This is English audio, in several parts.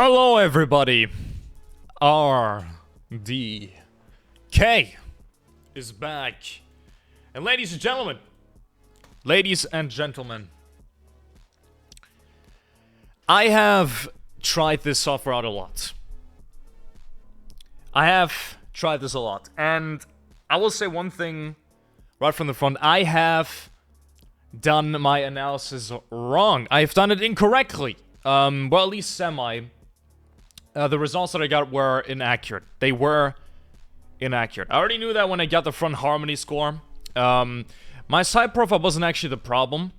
Hello, everybody. RDK is back. And ladies and gentlemen, I have tried this software out a lot. And I will say one thing right from the front. I have done my analysis wrong. I have done it incorrectly. Well, at least semi. The results that I got were inaccurate. They were inaccurate. I already knew that when I got the front harmony score. My side profile wasn't actually the problem.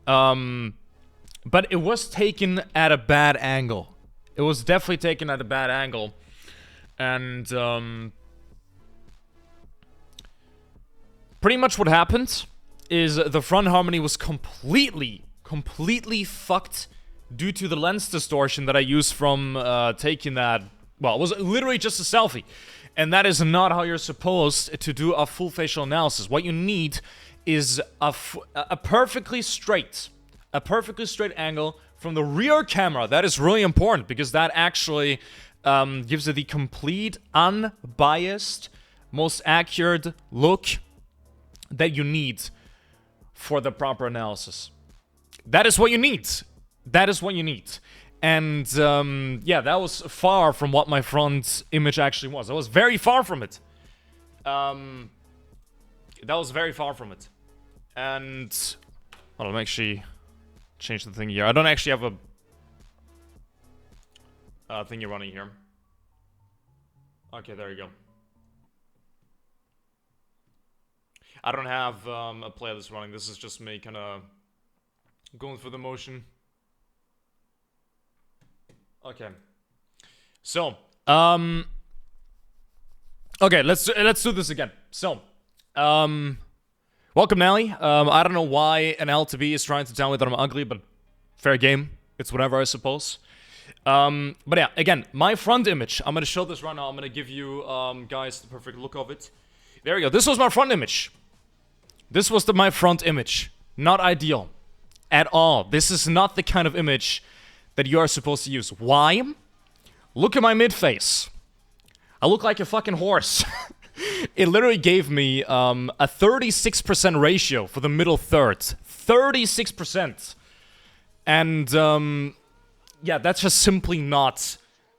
But it was taken at a bad angle. It was definitely taken at a bad angle. And, pretty much what happened is the front harmony was completely fucked due to the lens distortion that I used from taking that. Well, it was literally just a selfie. And that is not how you're supposed to do a full facial analysis. What you need is a perfectly straight angle from the rear camera. That is really important because that actually gives it the complete, unbiased, most accurate look that you need for the proper analysis. That is what you need. And, yeah, that was far from what my front image actually was. I was very far from it. And, hold on, let me actually change the thing here. I don't actually have a thing you're running here. Okay, there you go. I don't have a playlist running. This is just me kind of going through the motion. Okay. So, okay, let's do this again. So, welcome, Nally. I don't know why an L to B is trying to tell me that I'm ugly, but fair game. It's whatever, I suppose. But yeah, again, my front image. I'm gonna show this right now. I'm gonna give you guys the perfect look of it. There we go. This was my front image. My front image. Not ideal. At all. This is not the kind of image that you are supposed to use. Why? Look at my mid-face. I look like a fucking horse. It literally gave me a 36% ratio for the middle third. 36%. And, yeah, that's just simply not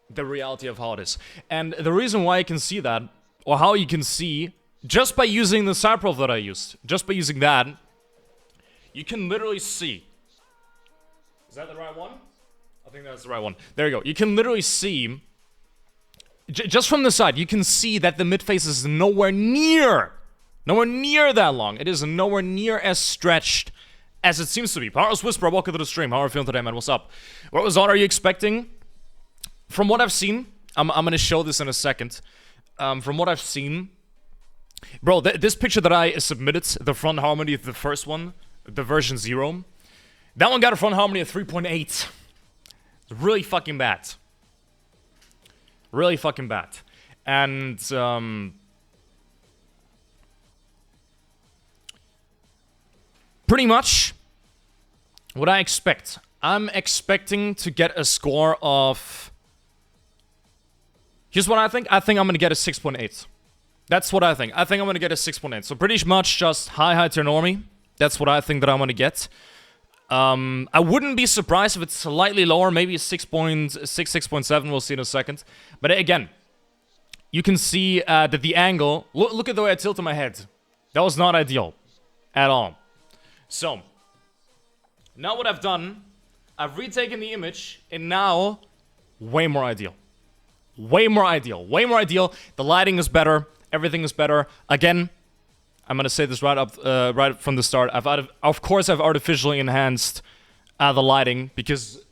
the reality of how it is. And the reason why I can see that, or how you can see, just by using the side profile that I used, just by using that, you can literally see. Is that the right one? I think that's the right one. There you go. You can literally see, just from the side, you can see that the mid-face is nowhere near that long. It is nowhere near as stretched as it seems to be. Powerless Whisperer, welcome to the stream. How are you feeling today, man? What's up? What result are you expecting? From what I've seen, I'm gonna show this in a second. From what I've seen, bro, this picture that I submitted, the front harmony, the first one, the version 0, that one got a front harmony of 3.8. It's really fucking bad. Really fucking bad. And, pretty much what I expect. I'm expecting to get a score of... Here's what I think. I think I'm gonna get a 6.8. That's what I think. I think I'm gonna get a 6.8. So pretty much just high to normie. That's what I think that I'm gonna get. I wouldn't be surprised if it's slightly lower, maybe 6.6, 6.7, we'll see in a second. But again, you can see that the angle, look at the way I tilted my head. That was not ideal at all. So, now what I've done, I've retaken the image, and now, way more ideal. Way more ideal. The lighting is better, everything is better. Again, I'm gonna say this right from the start. Of course, I've artificially enhanced the lighting because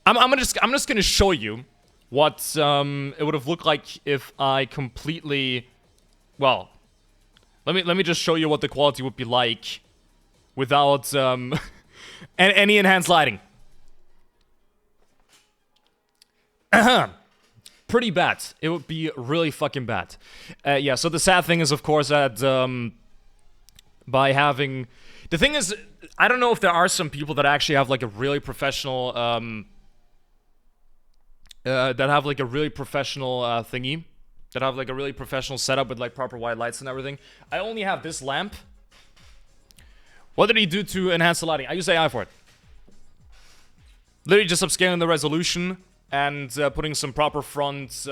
I'm just gonna show you what it would have looked like if I completely, well, let me just show you what the quality would be like without any enhanced lighting. Pretty bad. It would be really fucking bad. Yeah, so the sad thing is, of course, that by having... The thing is, I don't know if there are some people that actually have, like, a really professional that have like a really professional thingy, that have like a really professional setup with like proper white lights and everything. I only have this lamp. What did he do to enhance the lighting? I use AI for it. Literally just upscaling the resolution and putting some proper front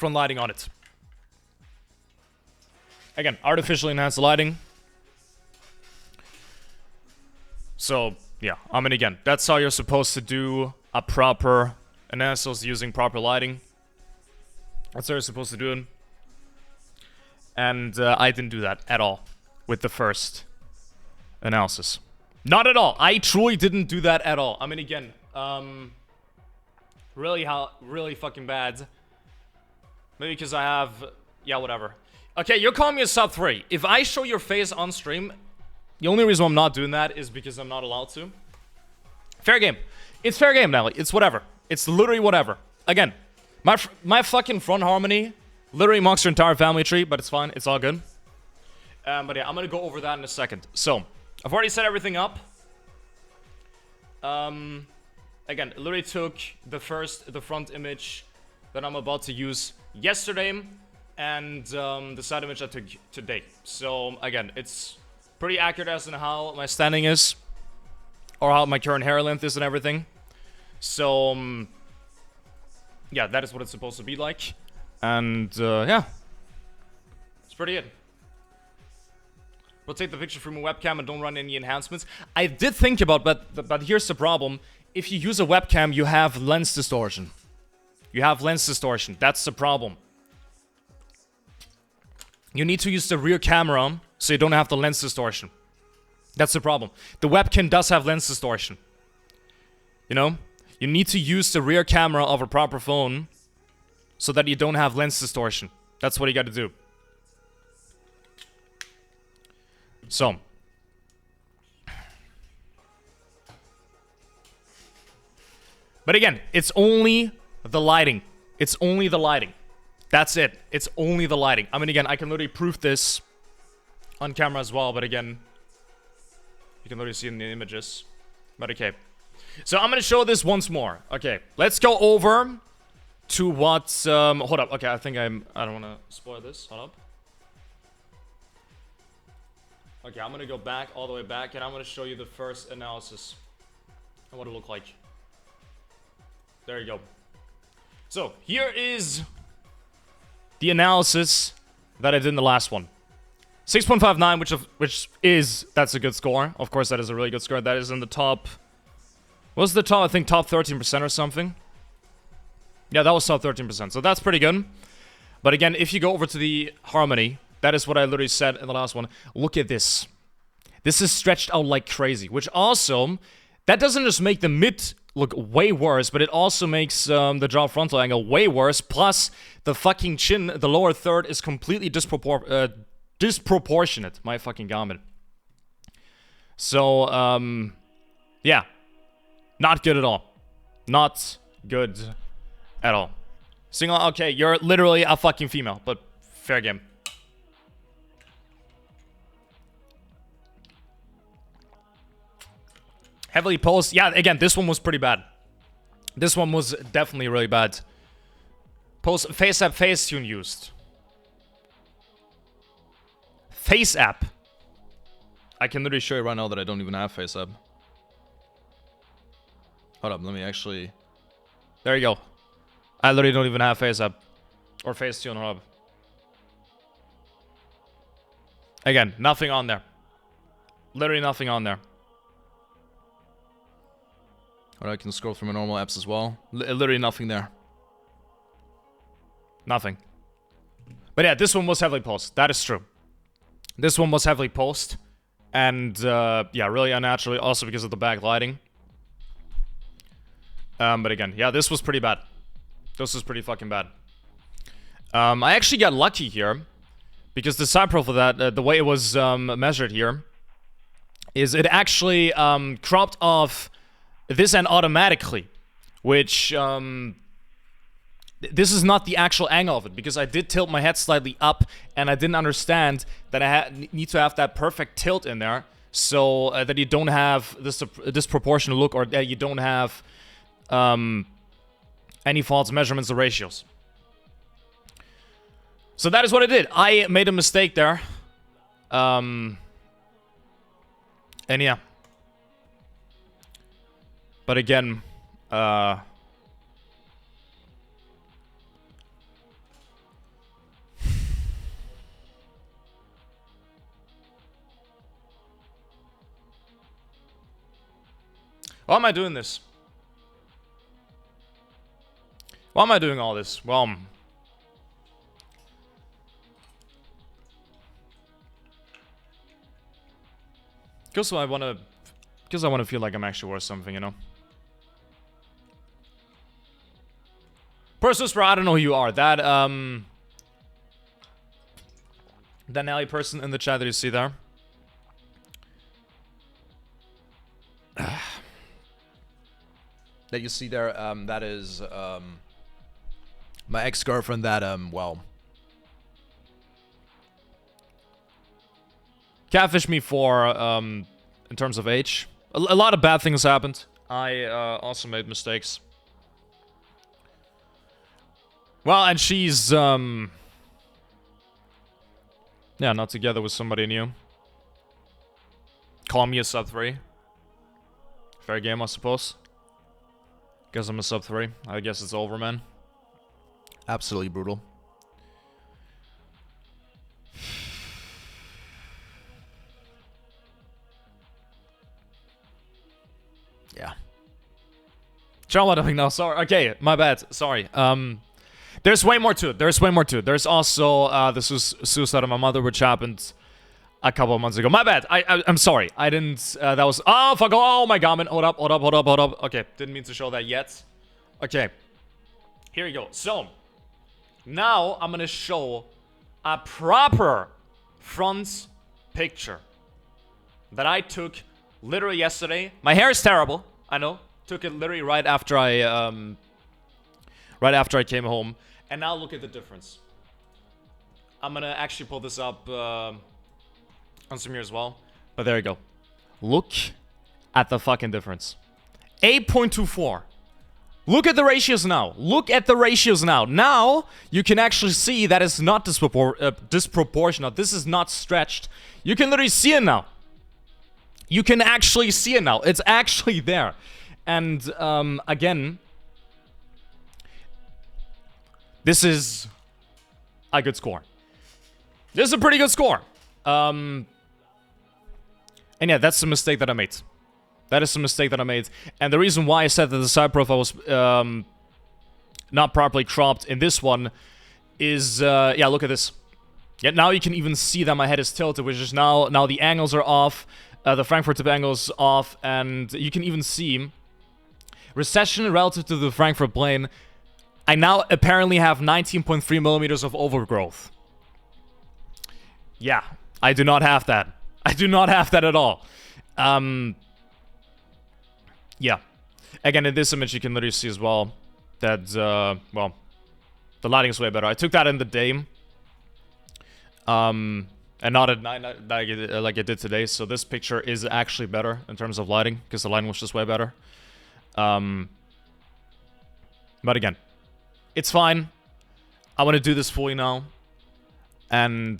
lighting on it. Again, artificially enhanced the lighting. So, yeah, I mean, again, that's how you're supposed to do a proper analysis using proper lighting. That's how you're supposed to do it. And I didn't do that at all with the first analysis. Not at all. I truly didn't do that at all. I mean, again, really fucking bad. Maybe because I have, yeah, whatever. Okay, you're calling me a sub 3. If I show your face on stream, the only reason I'm not doing that is because I'm not allowed to. Fair game. It's fair game, Nelly. It's whatever. It's literally whatever. Again, my fucking front harmony literally mocks your entire family tree, but it's fine. It's all good. But yeah, I'm gonna go over that in a second. So, I've already set everything up. Again, it literally took the front image that I'm about to use yesterday, and the side image I took today. So, again, it's pretty accurate as to how my standing is, or how my current hair length is and everything. So, yeah, that is what it's supposed to be like. And, yeah. That's pretty it. Rotate the picture from a webcam and don't run any enhancements. I did think about, but here's the problem. If you use a webcam, you have lens distortion. You have lens distortion. That's the problem. You need to use the rear camera so you don't have the lens distortion. That's the problem. The webcam does have lens distortion. You know? You need to use the rear camera of a proper phone so that you don't have lens distortion. That's what you gotta do. So. But again, it's only the lighting. It's only the lighting. That's it. It's only the lighting. I mean, again, I can literally prove this on camera as well, but again, you can literally see it in the images. But okay. So I'm gonna show this once more. Okay, let's go over to what, hold up. Okay, I don't wanna spoil this. Hold up. Okay, I'm gonna go back, all the way back, and I'm gonna show you the first analysis and what it looked like. There you go. So, here is the analysis that I did in the last one. 6.59, that's a good score. Of course, that is a really good score. That is in the top, what was the top? I think top 13% or something. Yeah, that was top 13%, so that's pretty good. But again, if you go over to the harmony, that is what I literally said in the last one. Look at this. This is stretched out like crazy, which also, that doesn't just make the mid look way worse, but it also makes the jaw frontal angle way worse. Plus, the fucking chin, the lower third, is completely disproportionate. My fucking garment. So, yeah. Not good at all. Not good at all. Single, okay, you're literally a fucking female, but fair game. Heavily posed. Yeah, again, this one was pretty bad. This one was definitely really bad. Post face app Facetune used. Face app. I can literally show you right now that I don't even have face app. Hold up, let me actually. There you go. I literally don't even have face app or Facetune. Hold up. Again, nothing on there. Literally nothing on there. Or I can scroll through my normal apps as well. Literally nothing there. Nothing. But yeah, this one was heavily posted. That is true. This one was heavily posted. And, yeah, really unnaturally. Also because of the backlighting. But again, yeah, this was pretty bad. This was pretty fucking bad. I actually got lucky here. Because the side profile of that, the way it was measured here, is it actually cropped off this end automatically, which, this is not the actual angle of it, because I did tilt my head slightly up, and I didn't understand that I need to have that perfect tilt in there, so that you don't have this disproportionate look, or that you don't have any false measurements or ratios. So that is what I did. I made a mistake there. And yeah. But again, what am I doing this? Why am I doing all this? Well, because I wanna feel like I'm actually worth something, you know. Persus, bro, I don't know who you are. That Nelly person in the chat that you see there. That you see there, that is my ex-girlfriend that well, catfished me for in terms of age. A lot of bad things happened. I also made mistakes. Well, and she's yeah, not together with somebody new. Call me a sub 3. Fair game, I suppose. Guess I'm a sub 3. I guess it's over, man. Absolutely brutal. Yeah. Charlotte, no, sorry. Okay, my bad. Sorry. There's way more to it. There's way more to it. There's also the suicide of my mother, which happened a couple of months ago. My bad. I'm sorry. I didn't. That was. Oh fuck! Oh my god! Hold up! Hold up! Hold up! Hold up! Okay, didn't mean to show that yet. Okay. Here we go. So now I'm gonna show a proper front picture that I took literally yesterday. My hair is terrible. I know. Took it literally right after I came home. And now look at the difference. I'm gonna actually pull this up on Samir as well. But there you go. Look at the fucking difference. 8.24. Look at the ratios now. Look at the ratios now. Now, you can actually see that it's not disproportionate. This is not stretched. You can literally see it now. You can actually see it now. It's actually there. And, again, this is a good score. This is a pretty good score. And yeah, that's the mistake that I made. That is the mistake that I made. And the reason why I said that the side profile was not properly cropped in this one is, yeah, look at this. Yeah, now you can even see that my head is tilted, which is now the angles are off. The Frankfurt tip angle is off, and you can even see recession relative to the Frankfurt plane. I now apparently have 19.3 millimeters of overgrowth. Yeah, I do not have that. I do not have that at all. Yeah. Again, in this image, you can literally see as well that, well, the lighting is way better. I took that in the day. And not at night like I did today. So this picture is actually better in terms of lighting, because the lighting was just way better. But again, it's fine. I want to do this fully now. And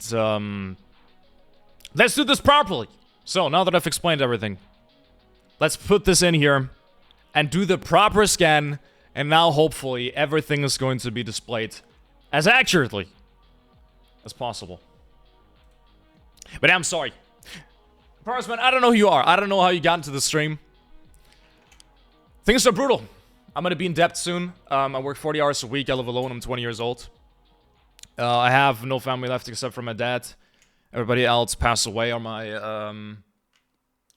let's do this properly. So now that I've explained everything, let's put this in here and do the proper scan. And now hopefully everything is going to be displayed as accurately as possible. But I'm sorry. Parsman, I don't know who you are. I don't know how you got into the stream. Things are brutal. I'm going to be in debt soon. I work 40 hours a week. I live alone. I'm 20 years old. I have no family left except for my dad. Everybody else passed away or my,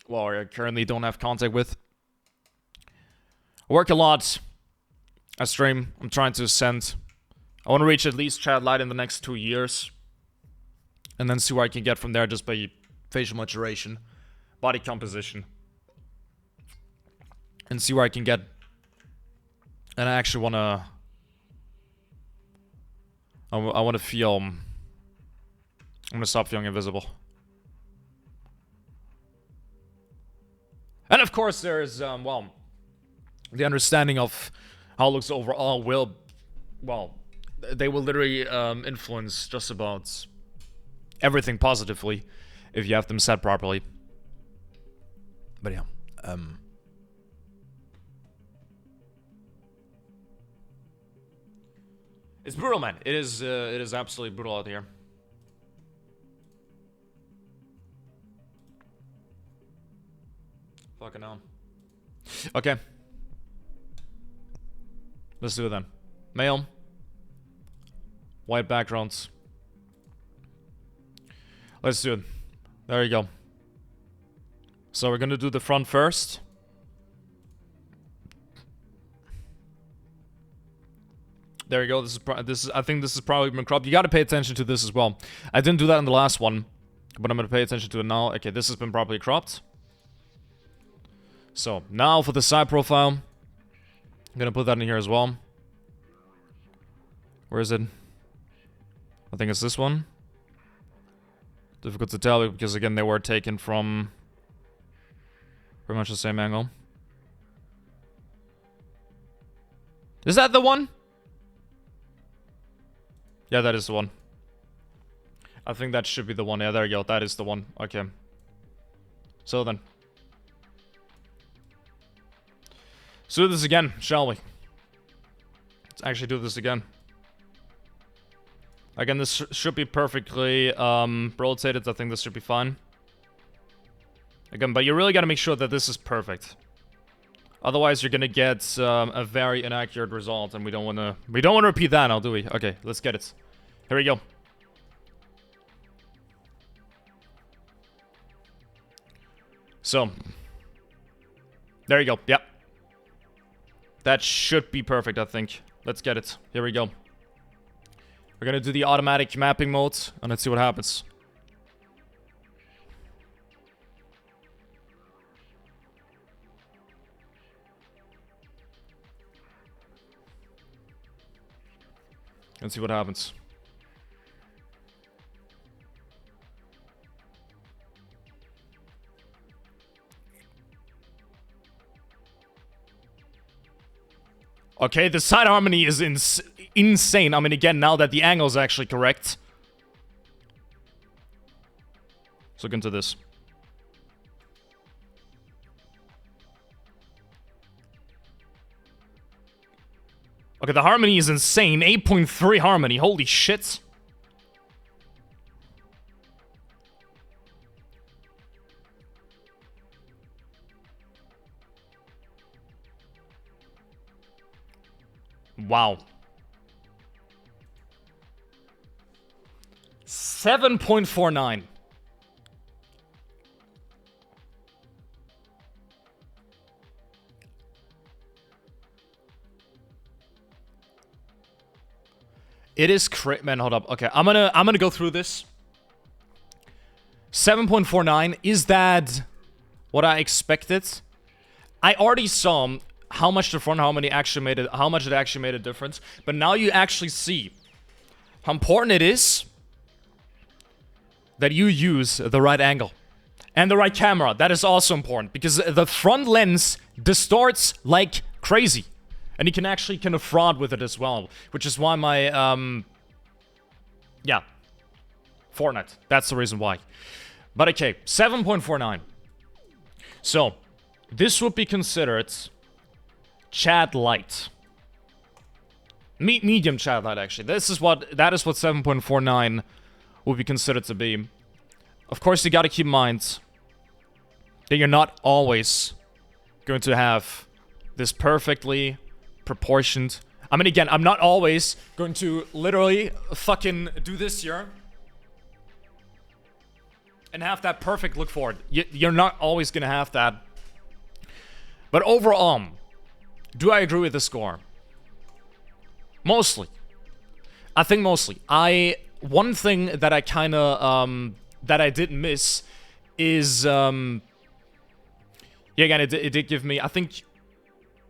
well, I currently don't have contact with. I work a lot. I stream. I'm trying to ascend. I want to reach at least Chad Light in the next 2 years. And then see where I can get from there just by facial maturation, body composition. And see where I can get. And I actually want to... I want to feel... I'm going to stop feeling invisible. And of course, there's, well, the understanding of how it looks overall will, well, they will literally influence just about everything positively if you have them set properly. But yeah, it's brutal, man. It is absolutely brutal out here. Fucking hell. Okay. Let's do it then. Male. White backgrounds. Let's do it. There you go. So we're gonna do the front first. There you go. This is I think this has probably been cropped. You gotta pay attention to this as well. I didn't do that in the last one, but I'm gonna pay attention to it now. Okay, this has been properly cropped. So now for the side profile, I'm gonna put that in here as well. Where is it? I think it's this one. Difficult to tell because again they were taken from pretty much the same angle. Is that the one? Yeah, that is the one. I think that should be the one. Yeah, there you go. That is the one. Okay. So then. Let's do this again, shall we? Let's actually do this again. Again, this should be perfectly rotated. I think this should be fine. Again, but you really gotta make sure that this is perfect. Otherwise, you're gonna get a very inaccurate result, and we don't wanna repeat that now, do we? Okay, let's get it. Here we go. So, there you go. Yep. That should be perfect, I think. Let's get it. Here we go. We're gonna do the automatic mapping mode, and let's see what happens. Let's see what happens. Okay, the side harmony is insane. I mean, again, now that the angle is actually correct. Let's look into this. Okay, the harmony is insane. 8.3 harmony. Holy shit. Wow. 7.49. It is man, hold up. Okay, I'm gonna go through this. 7.49, is that what I expected? I already saw how much the front harmony actually made it, how much it actually made a difference, but now you actually see how important it is that you use the right angle and the right camera. That is also important because the front lens distorts like crazy. And you can actually kind of fraud with it as well, which is why my, yeah, Fortnite. That's the reason why. But okay, 7.49. So, this would be considered Chad light. Medium Chad light, actually. That is what 7.49 would be considered to be. Of course, you gotta keep in mind that you're not always going to have this perfectly proportioned. I mean, again, I'm not always going to literally fucking do this here and have that perfect look for it. You're not always gonna have that. But overall, do I agree with the score? Mostly. I think mostly. One thing that I kinda, that I did miss is, yeah, again, it did give me, I think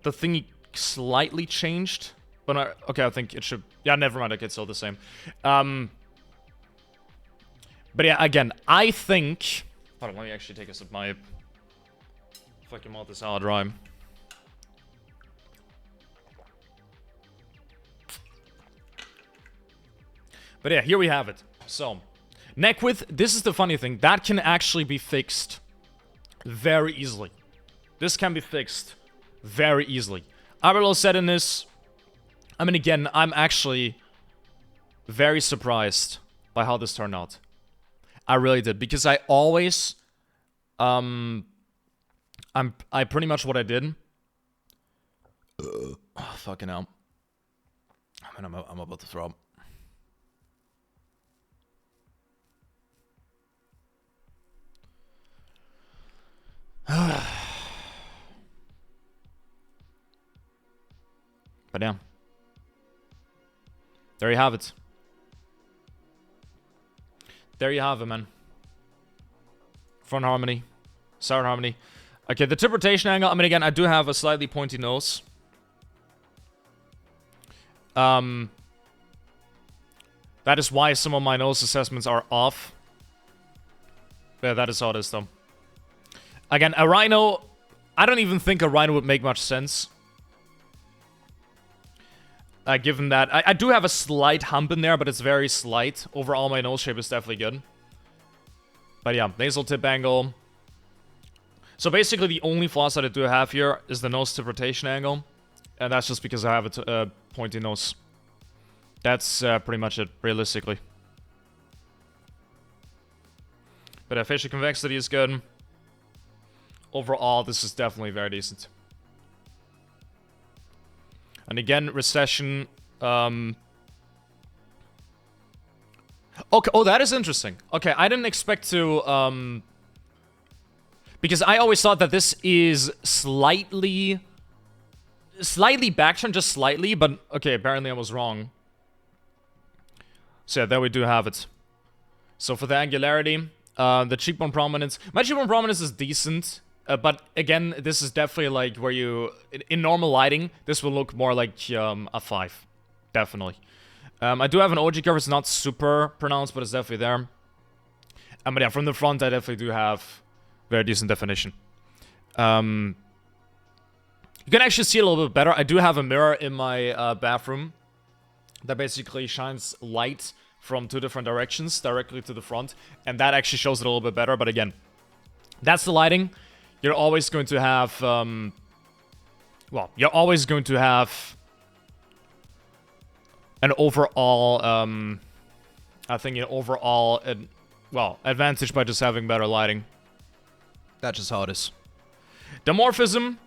the thing slightly changed, but okay, I think it should, yeah, never mind, okay, it's still the same. But yeah, again, I think, hold on, let me actually take a sip of my Fucking mouth is salad rhyme. But yeah, here we have it. So, neck width, this is the funny thing. That can actually be fixed very easily. This can be fixed very easily. IRL settingness. I mean, again, I'm actually very surprised by how this turned out. I really did, because I always, I pretty much what I did. Oh, fucking hell. I mean, I'm about to throw up. But yeah. There you have it. There you have it, man. Front harmony. Side harmony. Okay, the tip rotation angle. I mean, again, I do have a slightly pointy nose. That is why some of my nose assessments are off. Yeah, that is how it is, though. Again, a rhino... I don't even think a rhino would make much sense. Given that... I do have a slight hump in there, but it's very slight. Overall, my nose shape is definitely good. But yeah, nasal tip angle. So basically, the only flaws that I do have here is the nose tip rotation angle. And that's just because I have a pointy nose. That's pretty much it, realistically. But facial convexity is good. Overall, this is definitely very decent. And again, recession. Okay, oh, that is interesting. Okay, I didn't expect to... because I always thought that this is slightly backtrend, just slightly, but okay, apparently I was wrong. So yeah, there we do have it. So for the angularity, the cheekbone prominence, my cheekbone prominence is decent, but again, this is definitely like where you, in normal lighting, this will look more like a 5, definitely. I do have an OG curve, it's not super pronounced, but it's definitely there. But yeah, from the front, I definitely do have very decent definition. You can actually see it a little bit better. I do have a mirror in my bathroom that basically shines light from 2 different directions directly to the front, and that actually shows it a little bit better. But again, that's the lighting. You're always going to have, well, you're always going to have an overall, I think an overall, well, advantage by just having better lighting. That's just how it is. Dimorphism.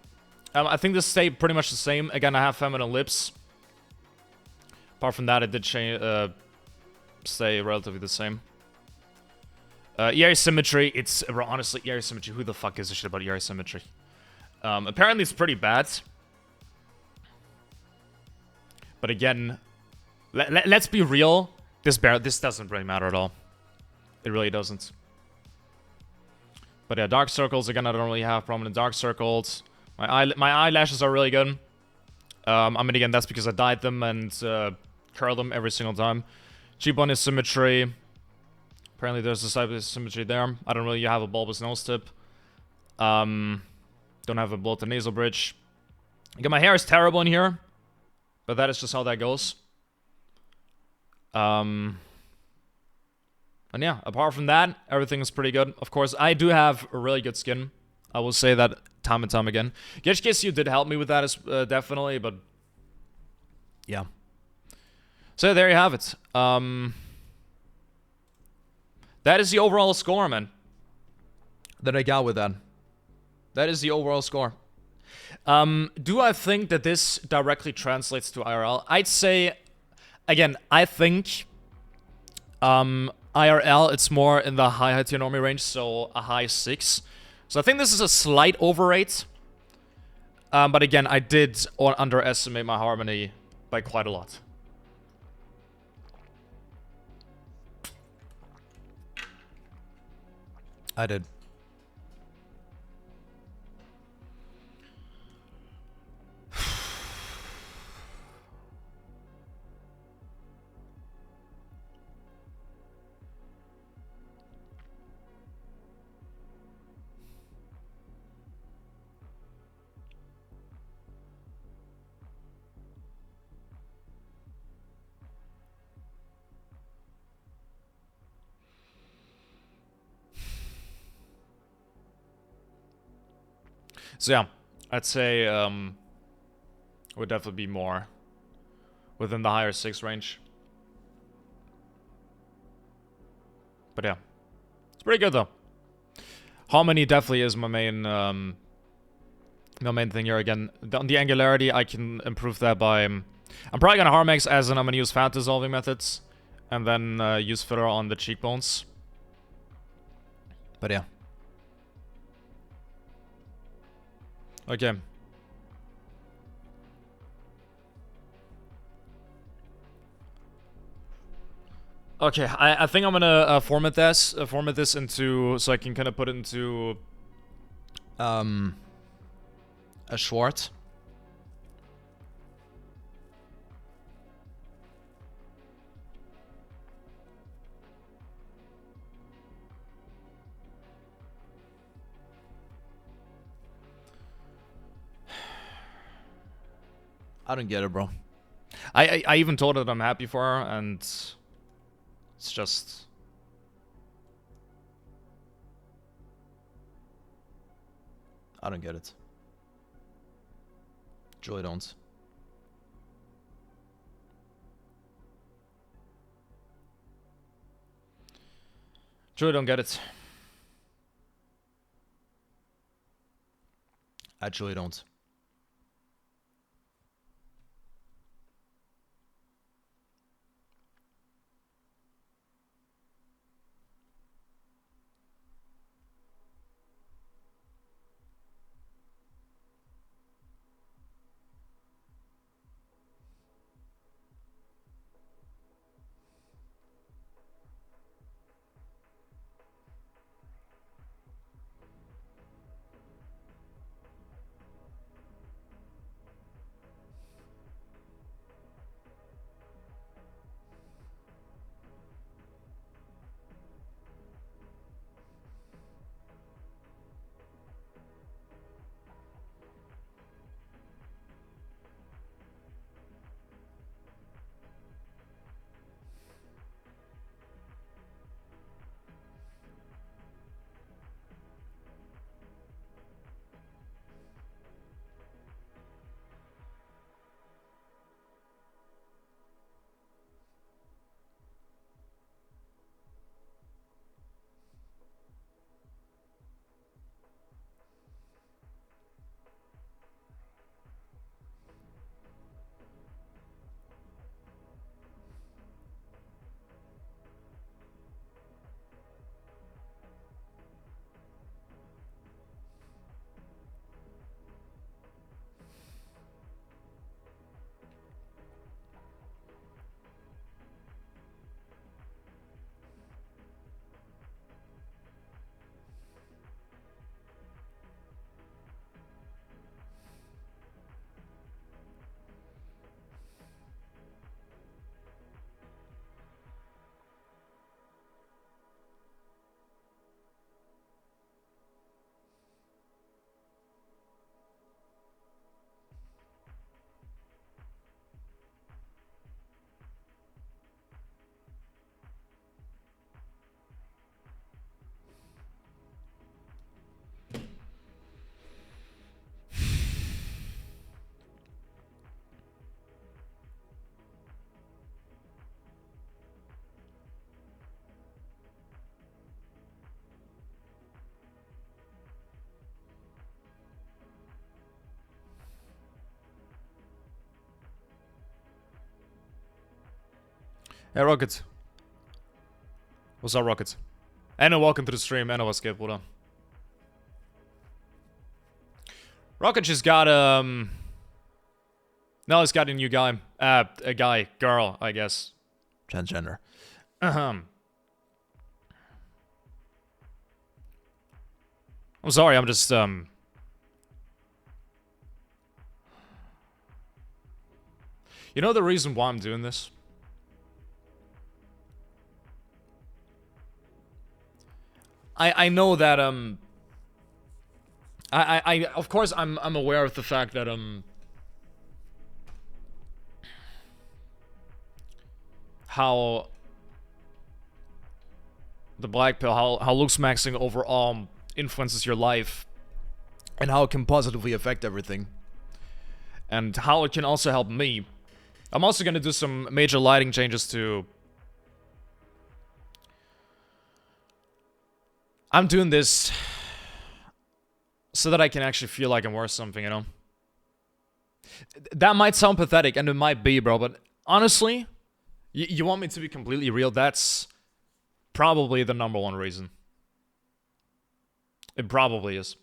I think this stayed pretty much the same. Again, I have feminine lips. Apart from that, it did change, stay relatively the same. Ear symmetry. It's honestly ear symmetry. Who the fuck gives a shit about ear symmetry? Apparently, it's pretty bad. But again, let's be real. This doesn't really matter at all. It really doesn't. But yeah, dark circles. Again, I don't really have prominent dark circles. My eyelashes are really good. I mean, again, that's because I dyed them and curl them every single time. Cheekbone symmetry. Apparently, there's a side of symmetry there. I don't really have a bulbous nose tip. Don't have a bloated nasal bridge. Again, my hair is terrible in here, but that is just how that goes. And yeah, apart from that, everything is pretty good. Of course, I do have a really good skin. I will say that time and time again. GetchKSU did help me with that, definitely, but yeah. So there you have it. That is the overall score, man. That I got with that. That is the overall score. Do I think that this directly translates to IRL? I'd say, again, I think IRL, it's more in the high heteronomy range, so a high 6. So I think this is a slight overrate. But again, I did underestimate my harmony by quite a lot. I did. So yeah, I'd say would definitely be more within the higher 6 range. But yeah, it's pretty good though. Harmony definitely is my main thing here again. On the angularity, I can improve that by I'm probably gonna Harmex as in I'm gonna use fat dissolving methods, and then use filler on the cheekbones. But yeah. Okay. Okay, I think I'm gonna format this into, so I can kind of put it into a Schwartz. I don't get it, bro. I even told her that I'm happy for her, and it's just... I don't get it. Joy don't. Joy don't get it. I truly don't. Hey, Rocket. What's up, Rocket? Anna, welcome to the stream. Anna, what's good? Hold on. Rocket just got, no, he's got a new guy. A guy. Girl, I guess. Transgender. I'm sorry, I'm just, You know the reason why I'm doing this? I know that, I of course I'm aware of the fact that, how the black pill, how looks maxing overall influences your life, and how it can positively affect everything. And how it can also help me. I'm also gonna do some major lighting changes to... I'm doing this so that I can actually feel like I'm worth something, you know? That might sound pathetic, and it might be, bro, but honestly, you want me to be completely real, that's probably the #1 reason. It probably is.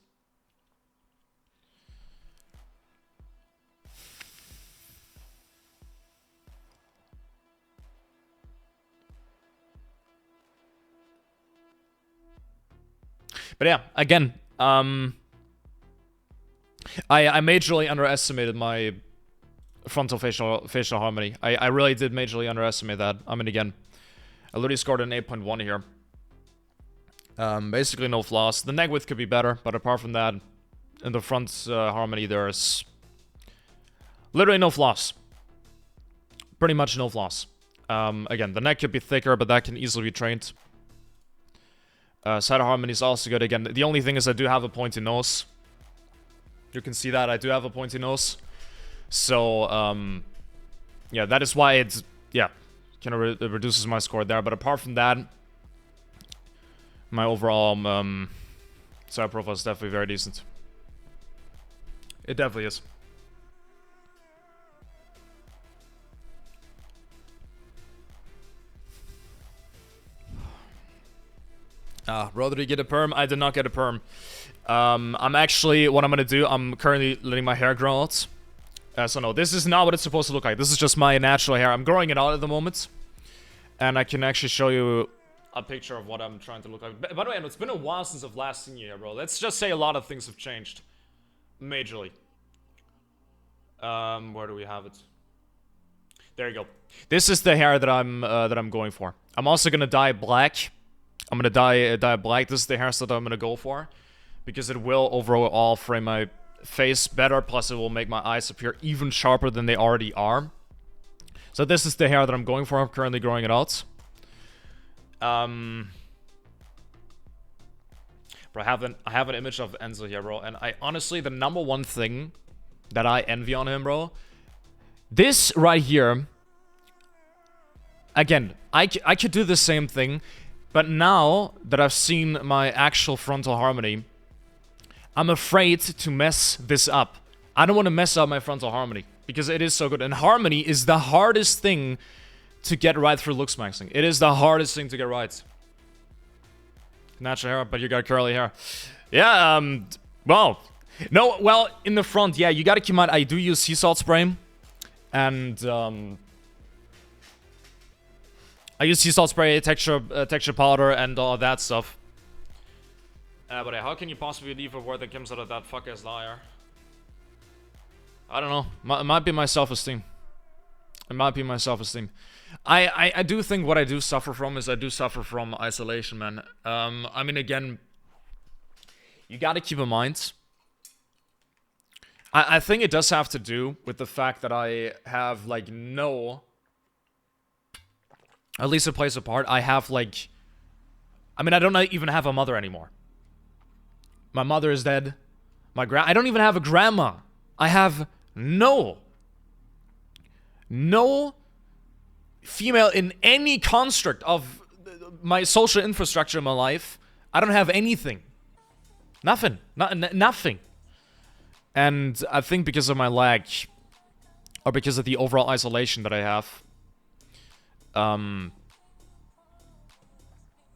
But yeah, again, I majorly underestimated my frontal facial harmony. I really did majorly underestimate that. I mean, again, I literally scored an 8.1 here. Basically no flaws. The neck width could be better, but apart from that, in the front harmony, there's literally no flaws. Pretty much no flaws. Again, the neck could be thicker, but that can easily be trained. Side harmony is also good. Again, the only thing is I do have a pointy nose. You can see that I do have a pointy nose. So, yeah, that is why it's, yeah, kind of it reduces my score there. But apart from that, my overall side profile is definitely very decent. It definitely is. Bro, did you get a perm? I did not get a perm. I'm actually, what I'm gonna do, I'm currently letting my hair grow out. So no, this is not what it's supposed to look like. This is just my natural hair. I'm growing it out at the moment. And I can actually show you a picture of what I'm trying to look like. By the way, it's been a while since I've last seen you here, bro. Let's just say a lot of things have changed. Majorly. Where do we have it? There you go. This is the hair that I'm going for. I'm also gonna dye black. I'm gonna dye black. This is the hairstyle that I'm gonna go for, because it will overall frame my face better. Plus, it will make my eyes appear even sharper than they already are. So this is the hair that I'm going for. I'm currently growing it out. Bro, I have an image of Enzo here, bro, and I honestly, the #1 thing that I envy on him, bro, this right here. Again, I could do the same thing. But now that I've seen my actual frontal harmony, I'm afraid to mess this up. I don't want to mess up my frontal harmony, because it is so good. And harmony is the hardest thing to get right through looks maxing. It is the hardest thing to get right. Natural hair, but you got curly hair. Yeah, well, no, well, in the front, yeah, you gotta keep in mind, I do use sea salt spray. And, I use sea salt spray, texture powder, and all that stuff. But how can you possibly leave a word that comes out of that fuck-ass liar? I don't know. It might be my self-esteem. It might be my self-esteem. I do think what I do suffer from is I do suffer from isolation, man. I mean, again, you gotta keep in mind. I think it does have to do with the fact that I have, like, no... At least it plays a part. I have, like... I mean, I don't even have a mother anymore. My mother is dead. I don't even have a grandma. I have no female in any construct of my social infrastructure in my life. I don't have anything. Nothing. Nothing. And I think because of my lag, or because of the overall isolation that I have,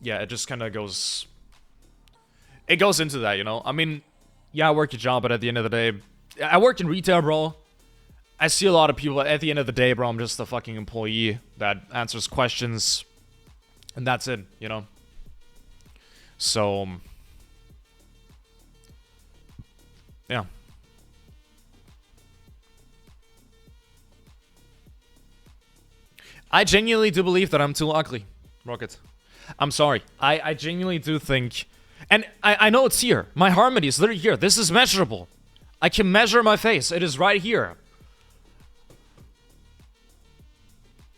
yeah, it just kind of goes... It goes into that, you know? I mean, yeah, I work a job, but at the end of the day... I work in retail, bro. I see a lot of people. At the end of the day, bro, I'm just a fucking employee that answers questions. And that's it, you know? So... yeah. I genuinely do believe that I'm too ugly, Rocket. I'm sorry. I genuinely do think... And I know it's here. My harmony is literally here. This is measurable. I can measure my face. It is right here.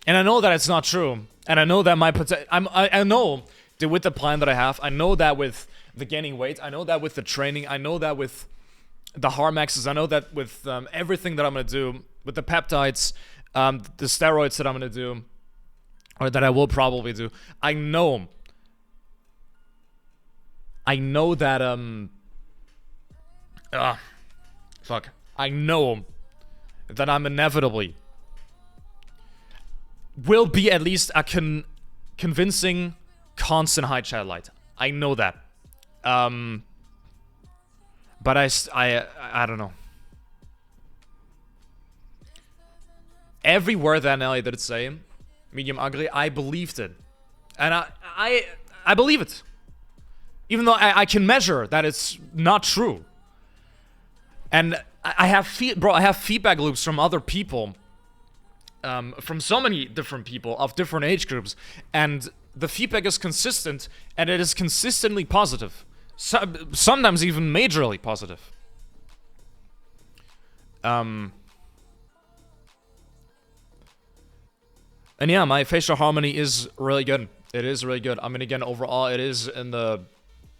And I know that it's not true. And I know that my I know that with the plan that I have. I know that with the gaining weight. I know that with the training. I know that with the Harmaxes. I know that with everything that I'm gonna do, with the peptides, the steroids that I'm gonna do, or that I will probably do, I know that I know that I'm inevitably will be at least a convincing constant high chat light. I know that. But I don't know. Every word that Nelly did say, medium ugly, I believed it. And I believe it. Even though I can measure that it's not true. And I have feedback loops from other people. From so many different people of different age groups. And the feedback is consistent, and it is consistently positive. Sometimes even majorly positive. And yeah, my facial harmony is really good. It is really good. I mean, again, overall, it is in the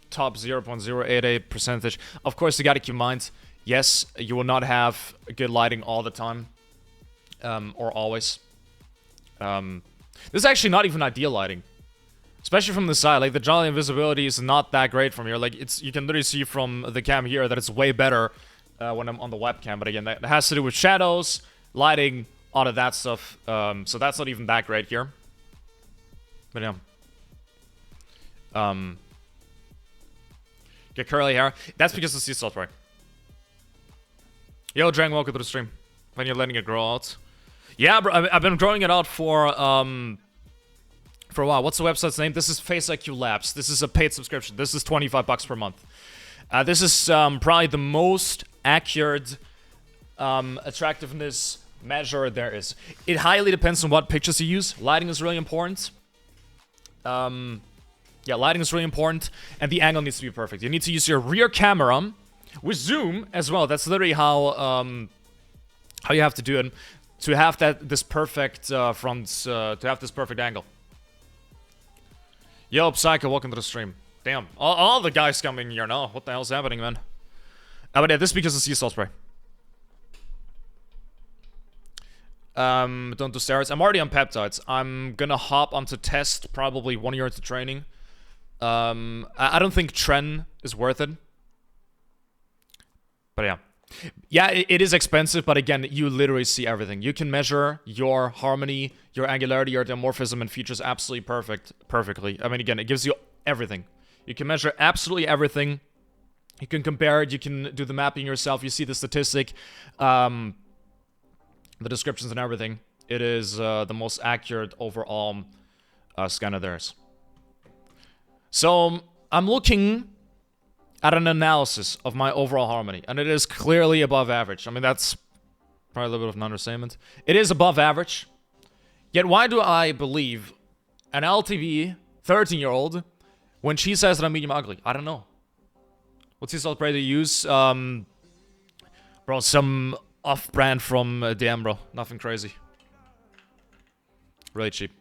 top 0.088%. Of course, you gotta keep in mind, yes, you will not have good lighting all the time. Or always. This is actually not even ideal lighting. Especially from the side, like the jolly invisibility is not that great from here. Like you can literally see from the cam here that it's way better when I'm on the webcam. But again, that has to do with shadows, lighting, all of that stuff. So that's not even that great here. But yeah. Get curly hair. That's because of sea salt, right? Yo, Drang, welcome to the stream. When you're letting it grow out. Yeah, bro, I've been growing it out for a while. What's the website's name? This is Face IQ Labs. This is a paid subscription. This is $25 per month. This is probably the most accurate attractiveness measure there is. It highly depends on what pictures you use. Lighting is really important. Yeah, lighting is really important, and the angle needs to be perfect. You need to use your rear camera with zoom as well. That's literally how you have to do it to have this perfect to have this perfect angle. Yo, Psycho, welcome to the stream. Damn, all the guys coming here now. What the hell's happening, man? But yeah, this is because of sea salt spray. Don't do steroids. I'm already on peptides. I'm gonna hop onto test probably 1 year into training. I don't think Tren is worth it. But yeah. Yeah, it is expensive, but again, you literally see everything. You can measure your harmony, your angularity, your dimorphism, and features absolutely perfectly. I mean, again, it gives you everything. You can measure absolutely everything. You can compare it. You can do the mapping yourself. You see the statistic, the descriptions and everything. It is the most accurate overall scan of theirs. So, I'm looking at an analysis of my overall harmony, and it is clearly above average. I mean, that's probably a little bit of an understatement. It is above average. Yet why do I believe an LTV 13-year-old when she says that I'm medium ugly? I don't know. What's he celebrate to use? Bro, some off-brand from DM, bro. Nothing crazy. Really cheap.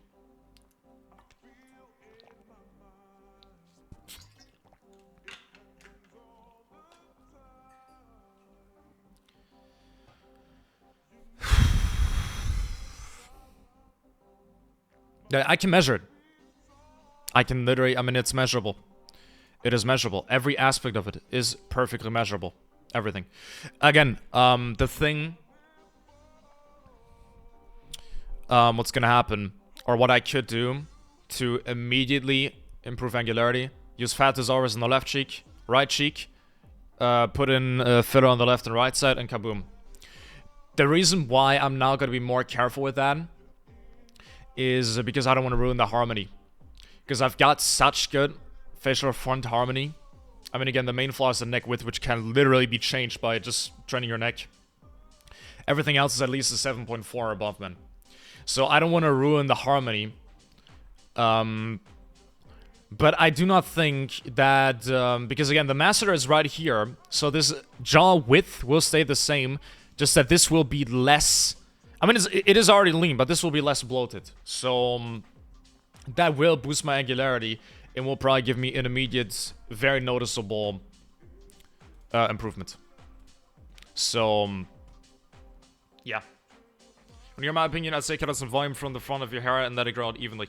I can measure it. I can literally, I mean, it's measurable. It is measurable. Every aspect of it is perfectly measurable. Everything. Again, the thing... what's gonna happen, or what I could do to immediately improve angularity, use fat dissolvers on the left cheek, right cheek, put in filler on the left and right side, and kaboom. The reason why I'm now gonna be more careful with that is because I don't want to ruin the harmony. Because I've got such good facial front harmony. I mean, again, the main flaw is the neck width, which can literally be changed by just training your neck. Everything else is at least a 7.4 or above, man. So I don't want to ruin the harmony. But I do not think that... because again, the masseter is right here. So this jaw width will stay the same. Just that this will be less... I mean, it is already lean, but this will be less bloated. So that will boost my angularity and will probably give me an immediate, very noticeable improvement. So, yeah. When you're my opinion, I'd say cut out some volume from the front of your hair and let it grow out evenly.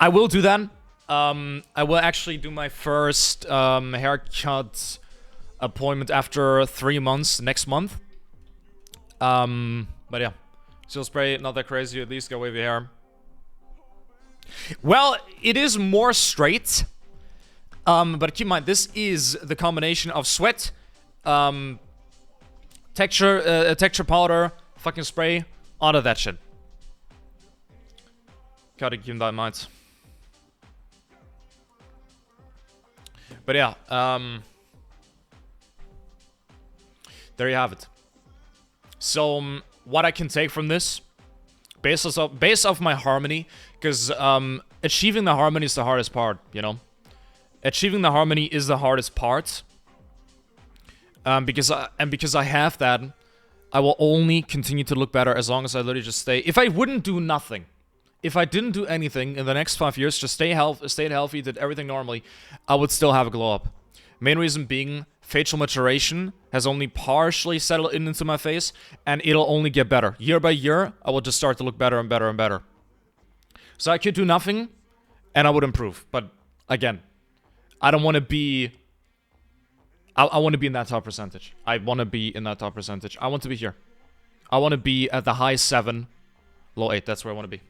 I will do that. I will actually do my first haircut appointment after 3 months next month. But yeah. Still spray, not that crazy, at least got wavy hair. Well, it is more straight. But keep in mind, this is the combination of sweat, texture powder, fucking spray, all of that shit. Gotta keep that in mind. But yeah, there you have it. So, what I can take from this, based off my harmony, because achieving the harmony is the hardest part, you know? Achieving the harmony is the hardest part. Because I have that, I will only continue to look better as long as I literally just stay. If I wouldn't do nothing, if I didn't do anything in the next 5 years, just stayed healthy, did everything normally, I would still have a glow up. Main reason being, facial maturation has only partially settled into my face, and it'll only get better. Year by year, I will just start to look better and better and better. So I could do nothing, and I would improve. But again, I don't want to be... I want to be in that top percentage. I want to be in that top percentage. I want to be here. I want to be at the high 7, low 8. That's where I want to be.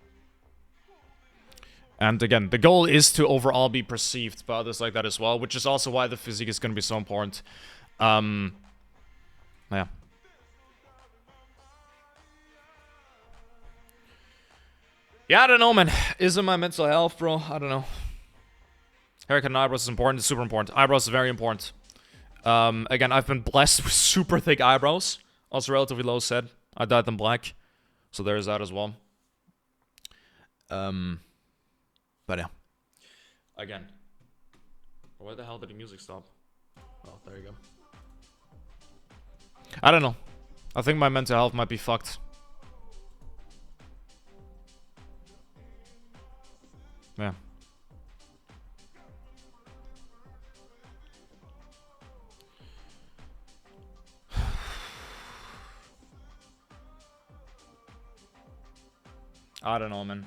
And again, the goal is to overall be perceived by others like that as well, which is also why the physique is going to be so important. Yeah. Yeah, I don't know, man. Is it my mental health, bro? I don't know. Haircut and eyebrows is important. It's super important. Eyebrows is very important. Again, I've been blessed with super thick eyebrows. Also relatively low set. I dyed them black. So there's that as well. But yeah. Again. Where the hell did the music stop? Oh, there you go. I don't know. I think my mental health might be fucked. Yeah. I don't know, man.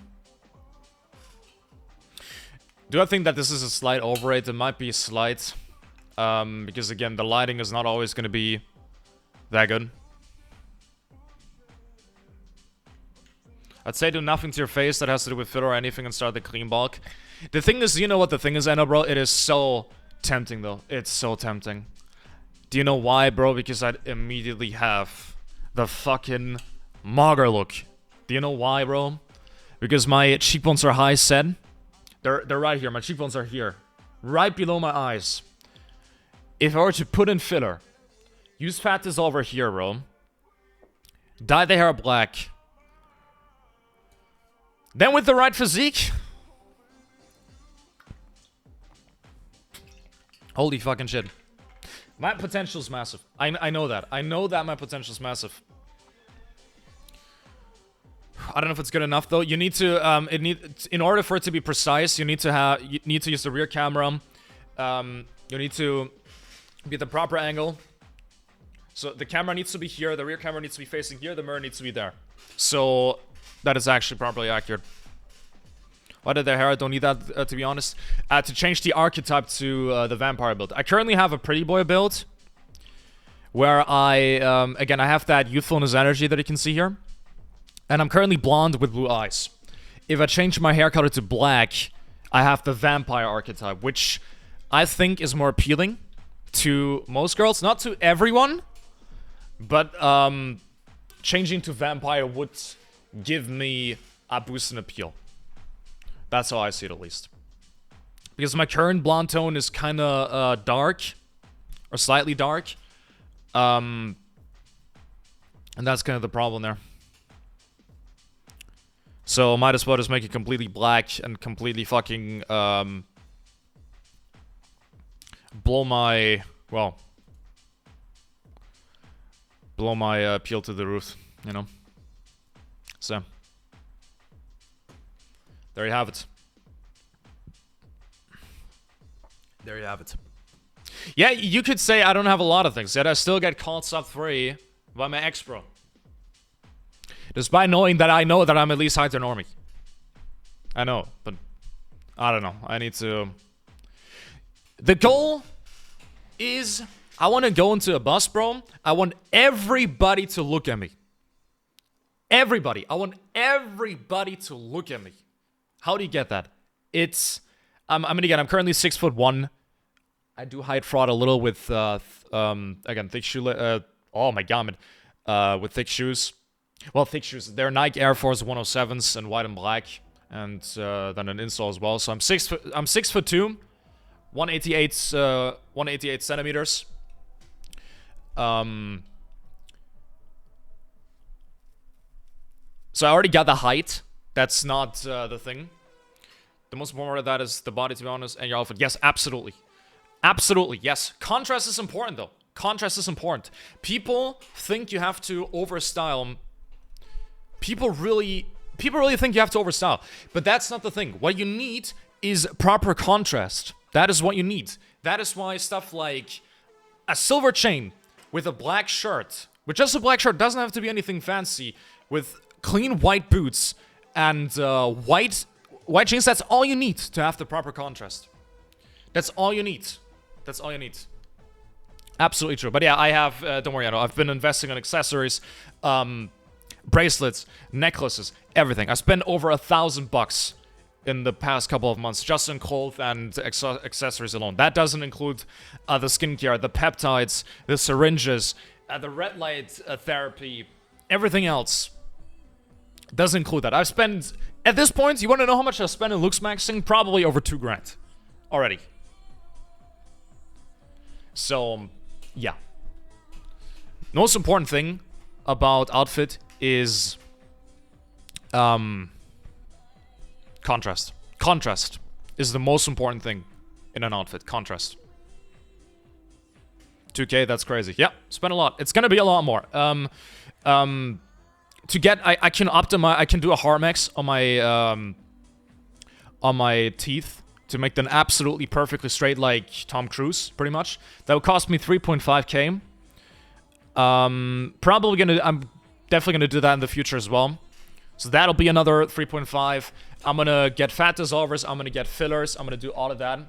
Do I think that this is a slight overrate? It might be slight. Because again, the lighting is not always going to be that good. I'd say do nothing to your face that has to do with filler or anything and start the clean bulk. The thing is, you know what the thing is, I know, bro? It is so tempting, though. It's so tempting. Do you know why, bro? Because I'd immediately have the fucking mager look. Do you know why, bro? Because my cheekbones are high set. They're right here. My cheekbones are here. Right below my eyes. If I were to put in filler, use fat dissolver here, bro. Dye the hair black. Then with the right physique. Holy fucking shit. My potential's massive. I know that. I know that my potential's massive. I don't know if it's good enough though. You need to in order for it to be precise, you need to use the rear camera. You need to be at the proper angle. So the camera needs to be here, the rear camera needs to be facing here, the mirror needs to be there. So that is actually properly accurate. Why did their hair? I don't need that, to be honest. To change the archetype to the vampire build. I currently have a pretty boy build. Where again, I have that youthfulness energy that you can see here. And I'm currently blonde with blue eyes. If I change my hair color to black, I have the vampire archetype, which I think is more appealing to most girls. Not to everyone, but changing to vampire would give me a boost in appeal. That's how I see it, at least. Because my current blonde tone is kind of dark, or slightly dark. And that's kind of the problem there. So might as well just make it completely black and completely fucking blow my appeal to the roof, you know. So there you have it. There you have it. Yeah, you could say I don't have a lot of things, yet I still get called sub 3 By my ex, bro. Despite knowing that I know that I'm at least higher than normie. I know, but I don't know. I need to... The goal is I want to go into a bus, bro. I want everybody to look at me. Everybody. I want everybody to look at me. How do you get that? It's... I'm currently 6'1". I do height fraud a little with, again, thick shoe... oh my god, man. With thick shoes. Well, thick shoes. They're Nike Air Force 107s in white and black. And then an insole as well. So I'm 6'2", 188 centimeters. So I already got the height. That's not the thing. The most important part of that is the body, to be honest, and your outfit. Yes, absolutely. Absolutely, yes. Contrast is important, though. Contrast is important. People think you have to overstyle. People really think you have to overstyle. But that's not the thing. What you need is proper contrast. That is what you need. That is why stuff like a silver chain with a black shirt, with just a black shirt, doesn't have to be anything fancy, with clean white boots and white jeans, that's all you need to have the proper contrast. That's all you need. That's all you need. Absolutely true. But yeah, I have, don't worry, I've been investing on accessories, bracelets, necklaces, everything. I spent over $1,000 in the past couple of months just in clothes and accessories alone. That doesn't include the skincare, the peptides, the syringes, the red light therapy, everything else. Doesn't include that. I've spent, at this point, you want to know how much I spent in looks maxing? Probably over $2 grand already. So, yeah. Most important thing about outfit is contrast. Contrast is the most important thing in an outfit. Contrast. 2K, that's crazy. Yeah, spend a lot. It's gonna be a lot more. To get, I can optimize. I can do a Harmex on my teeth to make them absolutely perfectly straight, like Tom Cruise, pretty much. That would cost me 3.5K. Probably gonna. I'm definitely gonna do that in the future as well. So that'll be another 3.5. I'm gonna get fat dissolvers. I'm gonna get fillers. I'm gonna do all of that.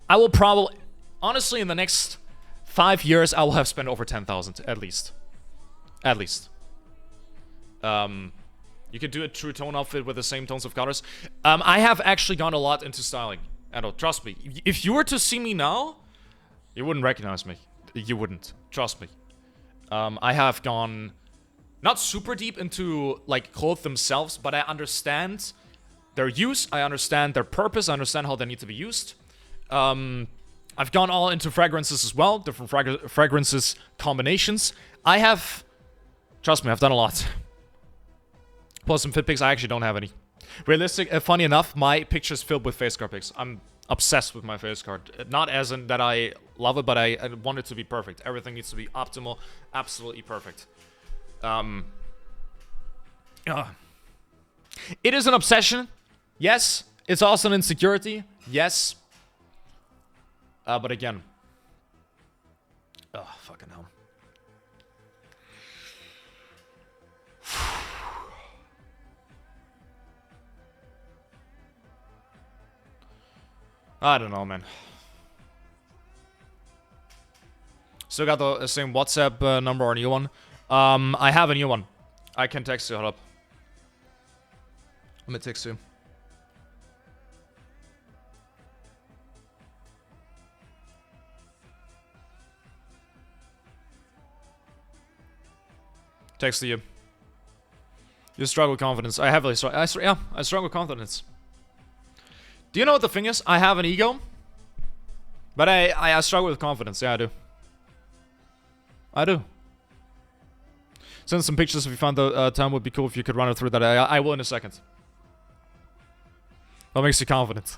I will probably, honestly, in the next 5 years, I will have spent over 10,000 at least. At least. You could do a true tone outfit with the same tones of colors. I have actually gone a lot into styling. And trust me, if you were to see me now, you wouldn't recognize me. You wouldn't. Trust me. I have gone not super deep into like clothes themselves, but I understand their use. I understand their purpose. I understand how they need to be used. I've gone all into fragrances as well, different fragrances combinations. I have, trust me, I've done a lot. Plus some fit pics, I actually don't have any. Realistic, funny enough, my picture's filled with face card pics. I'm obsessed with my face card. Not as in that I love it, but I want it to be perfect. Everything needs to be optimal, absolutely perfect. It is an obsession, yes. It's also an insecurity, yes. But again, oh, fucking hell. I don't know, man. Still got the same WhatsApp number or a new one. I have a new one. I can text you. Hold up. Let me text you. Text to you. You struggle with confidence. I heavily struggle. Yeah, I struggle with confidence. Do you know what the thing is? I have an ego, but I struggle with confidence. Yeah, I do. I do. Send some pictures if you found the time. Would be cool if you could run it through that. I will in a second. What makes you confident?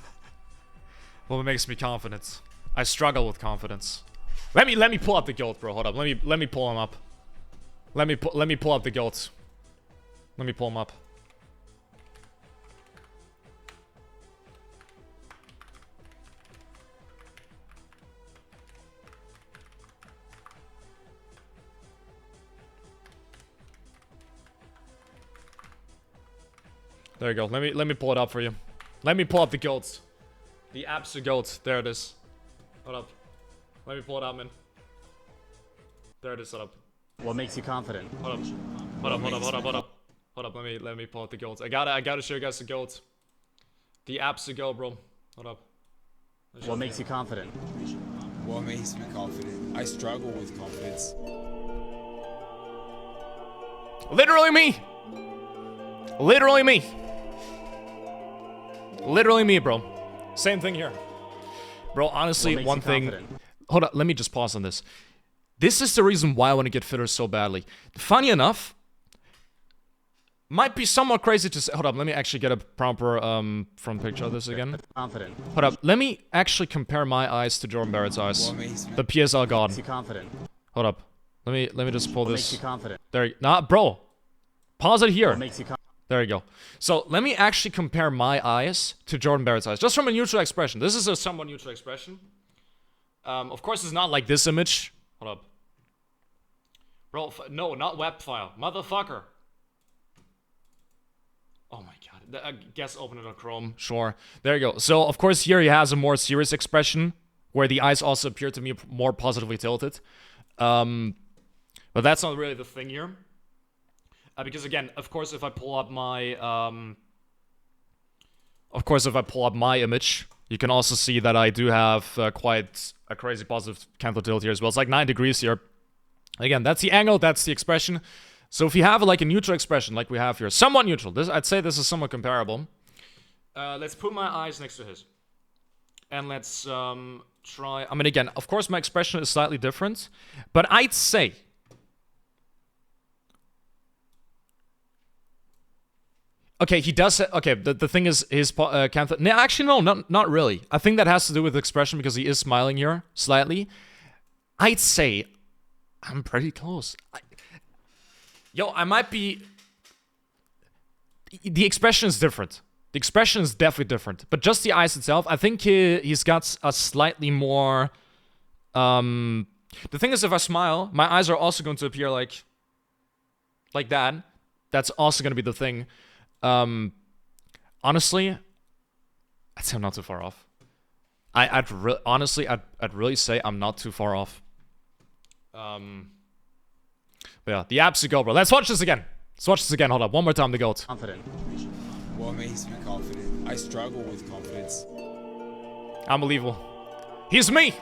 What makes me confident? I struggle with confidence. Let me pull up the guild, bro. Hold up. Let me pull him up. Let me pull up the guild. Let me pull him up. There you go. Let me pull it up for you. Let me pull up the goats. The absolute goats. There it is. Hold up. Let me pull it out, man. There it is. Hold up. What makes you confident? Hold up. Hold up. Let me pull out the goats. I gotta show you guys the goats. The absolute goat, bro. Hold up. What makes you confident? What makes me confident? I struggle with confidence. Literally me. Literally me. Literally me, bro. Same thing here. Bro, honestly, one thing... Confident? Hold up, let me just pause on this. This is the reason why I want to get fitter so badly. Funny enough, might be somewhat crazy to say... Hold up, let me actually get a proper front picture of this again. Confident. Hold up, let me actually compare my eyes to Jordan Barrett's eyes. The PSL god. Makes you confident? Hold up. Let me just pull what this. Makes you confident? There, nah, bro. Pause it here. What makes you confident? There you go. So let me actually compare my eyes to Jordan Barrett's eyes, just from a neutral expression. This is a somewhat neutral expression. Of course, it's not like this image. Hold up, bro. No, not web file, motherfucker. Oh my god. I guess open it on Chrome. Sure. There you go. So of course here he has a more serious expression, where the eyes also appear to me more positively tilted. But that's not really the thing here. Because again, of course, if I pull up my, image, you can also see that I do have quite a crazy positive candle tilt here as well. It's like 9 degrees here. Again, that's the angle, that's the expression. So if you have like a neutral expression like we have here, somewhat neutral, I'd say this is somewhat comparable. Let's put my eyes next to his. And let's try, I mean, again, of course my expression is slightly different, but I'd say... Okay, he does. Okay, the thing is, his Cantha. No, actually, no, not really. I think that has to do with the expression because he is smiling here slightly. I'd say I'm pretty close. I might be. The expression is different. The expression is definitely different, but just the eyes itself, I think he's got a slightly more. The thing is, if I smile, my eyes are also going to appear like that. That's also going to be the thing. Honestly, I'd say I'm not too far off. I'd really say I'm not too far off. But yeah, the absolute goat, bro. Let's watch this again. Hold up, one more time. The goat. Confident. What makes me confident? I struggle with confidence. Unbelievable. He's me.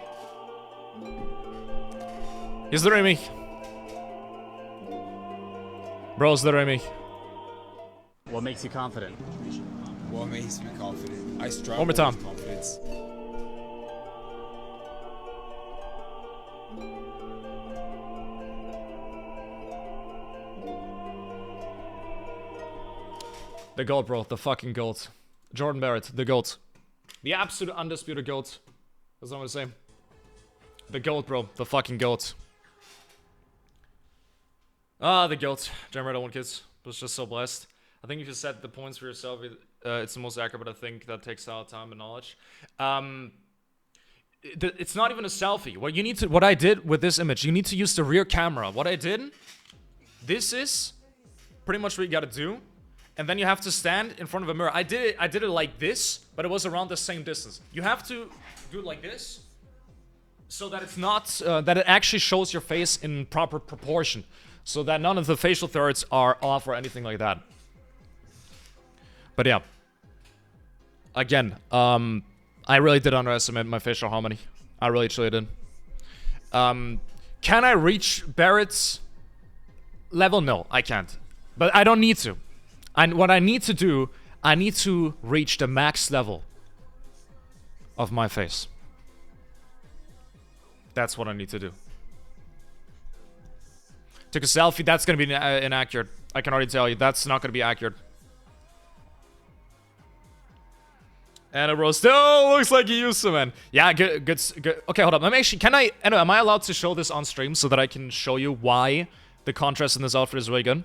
He's literally me. Bro, it's literally me. What makes you confident? What makes me confident? I struggle one more time. With confidence. The GOAT, bro. The fucking GOAT. Jordan Barrett, the GOAT. The absolute undisputed GOAT. That's what I'm gonna say. The GOAT, bro. The fucking GOAT. Ah, the GOAT. Generator 1 kids. Was just so blessed. I think if you set the points for yourself, it's the most accurate, but I think that takes a lot of time and knowledge. It's not even a selfie. What I did with this image, you need to use the rear camera. What I did, this is pretty much what you gotta do. And then you have to stand in front of a mirror. I did it like this, but it was around the same distance. You have to do it like this, so that it's not, that it actually shows your face in proper proportion. So that none of the facial thirds are off or anything like that. But yeah. Again, I really did underestimate my facial harmony. I really truly did. Can I reach Barrett's level? No, I can't. But I don't need to. And what I need to do, I need to reach the max level of my face. That's what I need to do. Took a selfie, that's gonna be inaccurate. I can already tell you, that's not gonna be accurate. And a roast. Oh, looks like you used to, man. Yeah, good. Okay, hold up. Anyway, am I allowed to show this on stream so that I can show you why the contrast in this outfit is really good?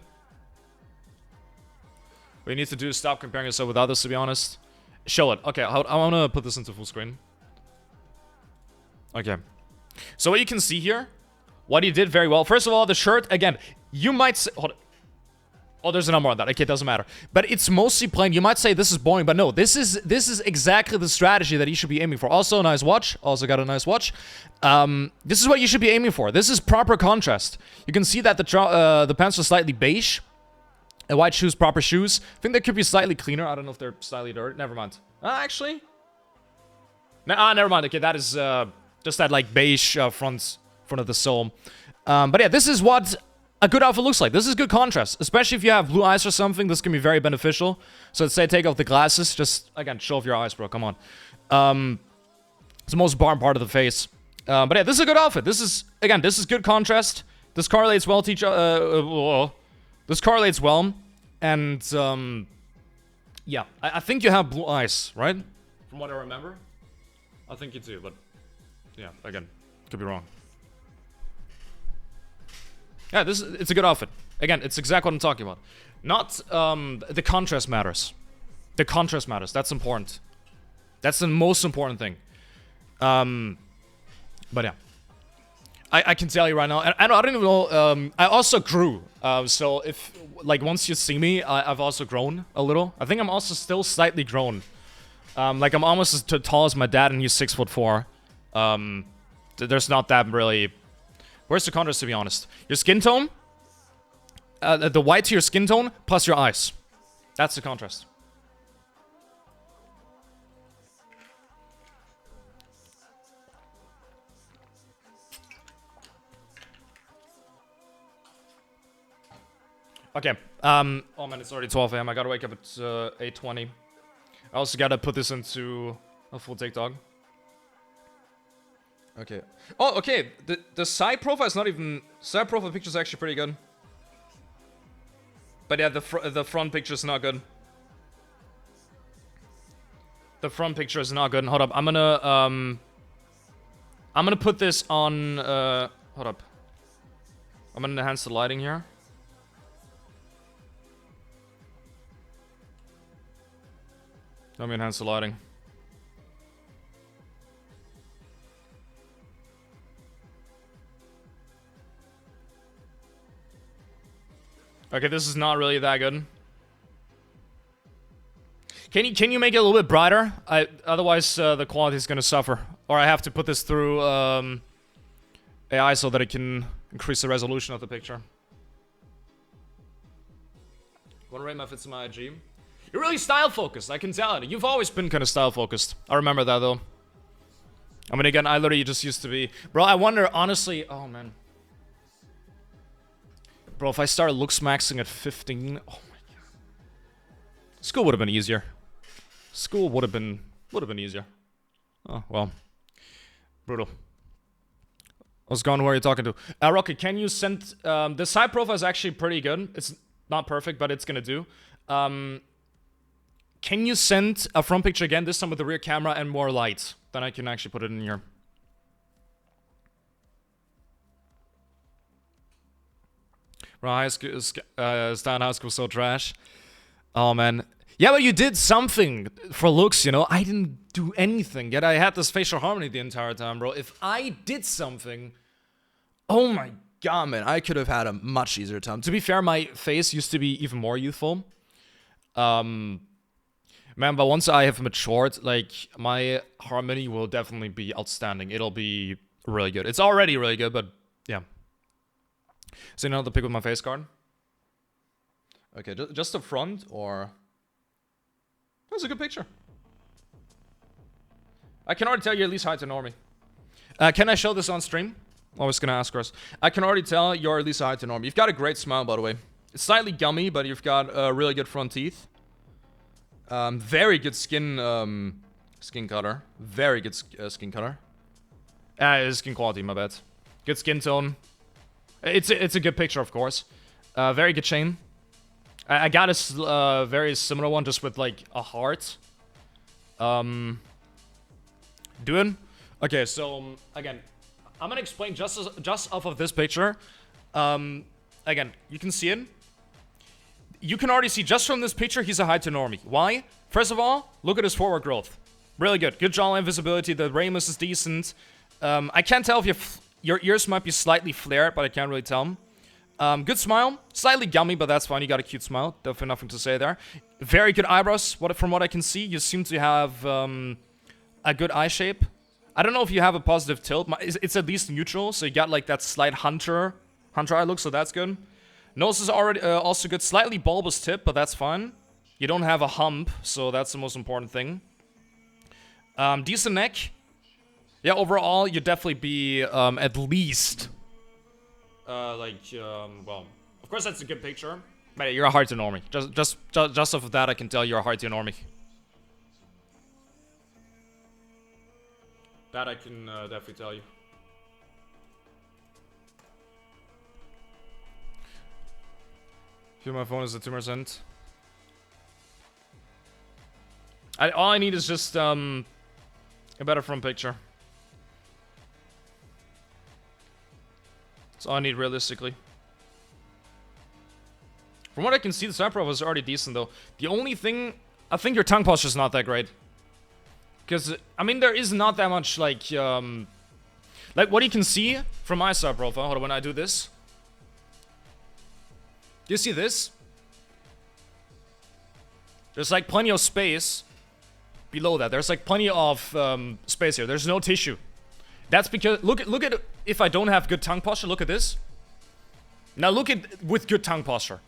What you need to do is stop comparing yourself with others, to be honest. Show it. Okay, I want to put this into full screen. Okay. So what you can see here, what he did very well. First of all, the shirt, again, you might say... Hold on. Oh, there's a number on that. Okay, it doesn't matter. But it's mostly plain. You might say this is boring, but no. This is exactly the strategy that you should be aiming for. Also, a nice watch. Also got a nice watch. This is what you should be aiming for. This is proper contrast. You can see that the pants are slightly beige. And white shoes, proper shoes. I think they could be slightly cleaner. I don't know if they're slightly dirty. Never mind. Actually. Never mind. Okay, that is just that like beige front of the sole. But yeah, this is what a good outfit looks like. This is good contrast, especially if you have blue eyes or something. This can be very beneficial. So let's say take off the glasses. Just, again, show off your eyes, bro. Come on. It's the most important part of the face. But yeah, this is a good outfit. This is, again, this is good contrast. This correlates well to each other. This correlates well. And, yeah. I think you have blue eyes, right? From what I remember. I think you do, but yeah, again, could be wrong. Yeah, it's a good outfit. Again, it's exactly what I'm talking about. Not, the contrast matters. The contrast matters. That's important. That's the most important thing. But yeah. I can tell you right now, and I don't even know, I also grew. So if, like, once you see me, I've also grown a little. I think I'm also still slightly grown. Like, I'm almost as tall as my dad, and he's 6'4". There's not that really... Where's the contrast, to be honest? Your skin tone, the white to your skin tone, plus your eyes. That's the contrast. Okay, oh man, it's already 12 AM. I gotta wake up at 8:20. I also gotta put this into a full TikTok. Okay. Oh, okay. The side profile is not even... Side profile picture is actually pretty good. But yeah, the front picture is not good. The front picture is not good. Hold up. I'm gonna put this on... hold up. I'm gonna enhance the lighting here. Let me enhance the lighting. Okay, this is not really that good. Can you make it a little bit brighter? Otherwise the quality is gonna suffer. Or I have to put this through AI so that it can increase the resolution of the picture. Wanna rate my fits in my IG? You're really style focused, I can tell it. You've always been kind of style focused. I remember that though. I mean, again, I literally just used to be... Bro, I wonder, honestly... Oh, man. Bro, if I started looks maxing at 15... Oh, my God. School would have been easier. School would have been easier. Oh, well. Brutal. What's going on? Who are you talking to? Rocket, can you send... the side profile is actually pretty good. It's not perfect, but it's gonna do. Can you send a front picture again, this time with the rear camera and more light? Then I can actually put it in here. Right, Stan High School so trash. Oh, man. Yeah, but you did something for looks, you know? I didn't do anything, yet I had this facial harmony the entire time, bro. If I did something... Oh my god, man. I could have had a much easier time. To be fair, my face used to be even more youthful. Man, but once I have matured, like, my harmony will definitely be outstanding. It'll be really good. It's already really good, but yeah. So another pic with my face card. Okay, just the front, or... That's a good picture. I can already tell you're at least high to normie. Can I show this on stream? I was gonna ask us. I can already tell you're at least high to normie. You've got a great smile, by the way. It's slightly gummy, but you've got really good front teeth. Very good skin color. Very good skin color. Skin quality, my bad. Good skin tone. It's a good picture, of course. Very good chain. I got a very similar one, just with like a heart. Doing? Okay, so again, I'm gonna explain just off of this picture. Again, you can see it. You can already see just from this picture, he's a high to normie. Why? First of all, look at his forward growth. Really good. Good jawline visibility. The ramus is decent. I can't tell if your ears might be slightly flared, but I can't really tell. Good smile. Slightly gummy, but that's fine. You got a cute smile. Definitely nothing to say there. Very good eyebrows. From what I can see, you seem to have a good eye shape. I don't know if you have a positive tilt. It's at least neutral, so you got like that slight hunter eye look, so that's good. Nose is already also good. Slightly bulbous tip, but that's fine. You don't have a hump, so that's the most important thing. Decent neck. Yeah, overall, you'd definitely be at least well, of course that's a good picture. But yeah, you're a hard to normie. Just off of that, I can tell you're a hard to normie. That I can definitely tell you. Here, my phone is at 2%. All I need is just a better front picture. That's all I need realistically. From what I can see, the side profile is already decent though. The only thing, I think your tongue posture is not that great. Because, I mean, there is not that much, like what you can see from my side profile. Hold on, when I do this. Do you see this? There's, like, plenty of space below that. There's, like, plenty of space here. There's no tissue. That's because, look at, if I don't have good tongue posture, look at this. Now look at, with good tongue posture.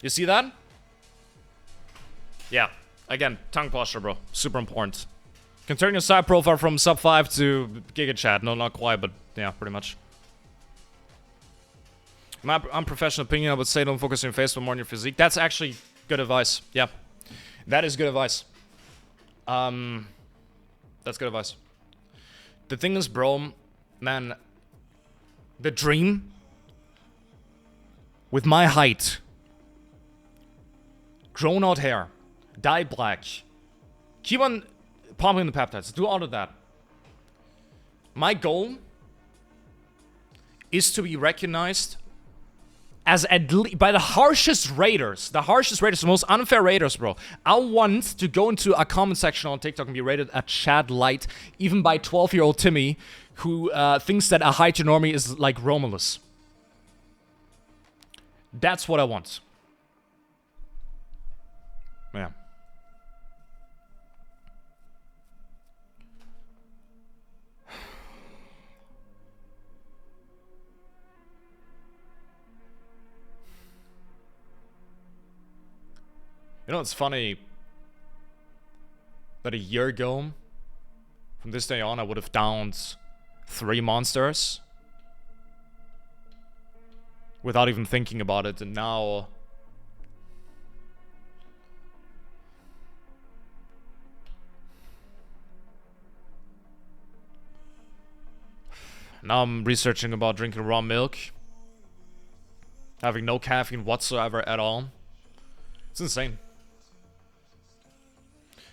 You see that? Yeah, again, tongue posture, bro. Super important. Can turn your side profile from sub 5 to Giga Chat. No, not quite, but yeah, pretty much. My unprofessional opinion, I would say don't focus on your face, but more on your physique. That's actually good advice. Yeah, that is good advice. That's good advice. The thing is, bro, man, the dream with my height, grown out hair, dye black, keep on pumping the peptides, do all of that. My goal is to be recognized as by the harshest raiders, the most unfair raiders, bro. I want to go into a comment section on TikTok and be rated a Chad Light, even by 12-year-old Timmy, who thinks that a high to normie is like Romulus. That's what I want. Yeah. You know, it's funny that a year ago, from this day on, I would have downed 3 monsters without even thinking about it, and now I'm researching about drinking raw milk, having no caffeine whatsoever at all. It's insane.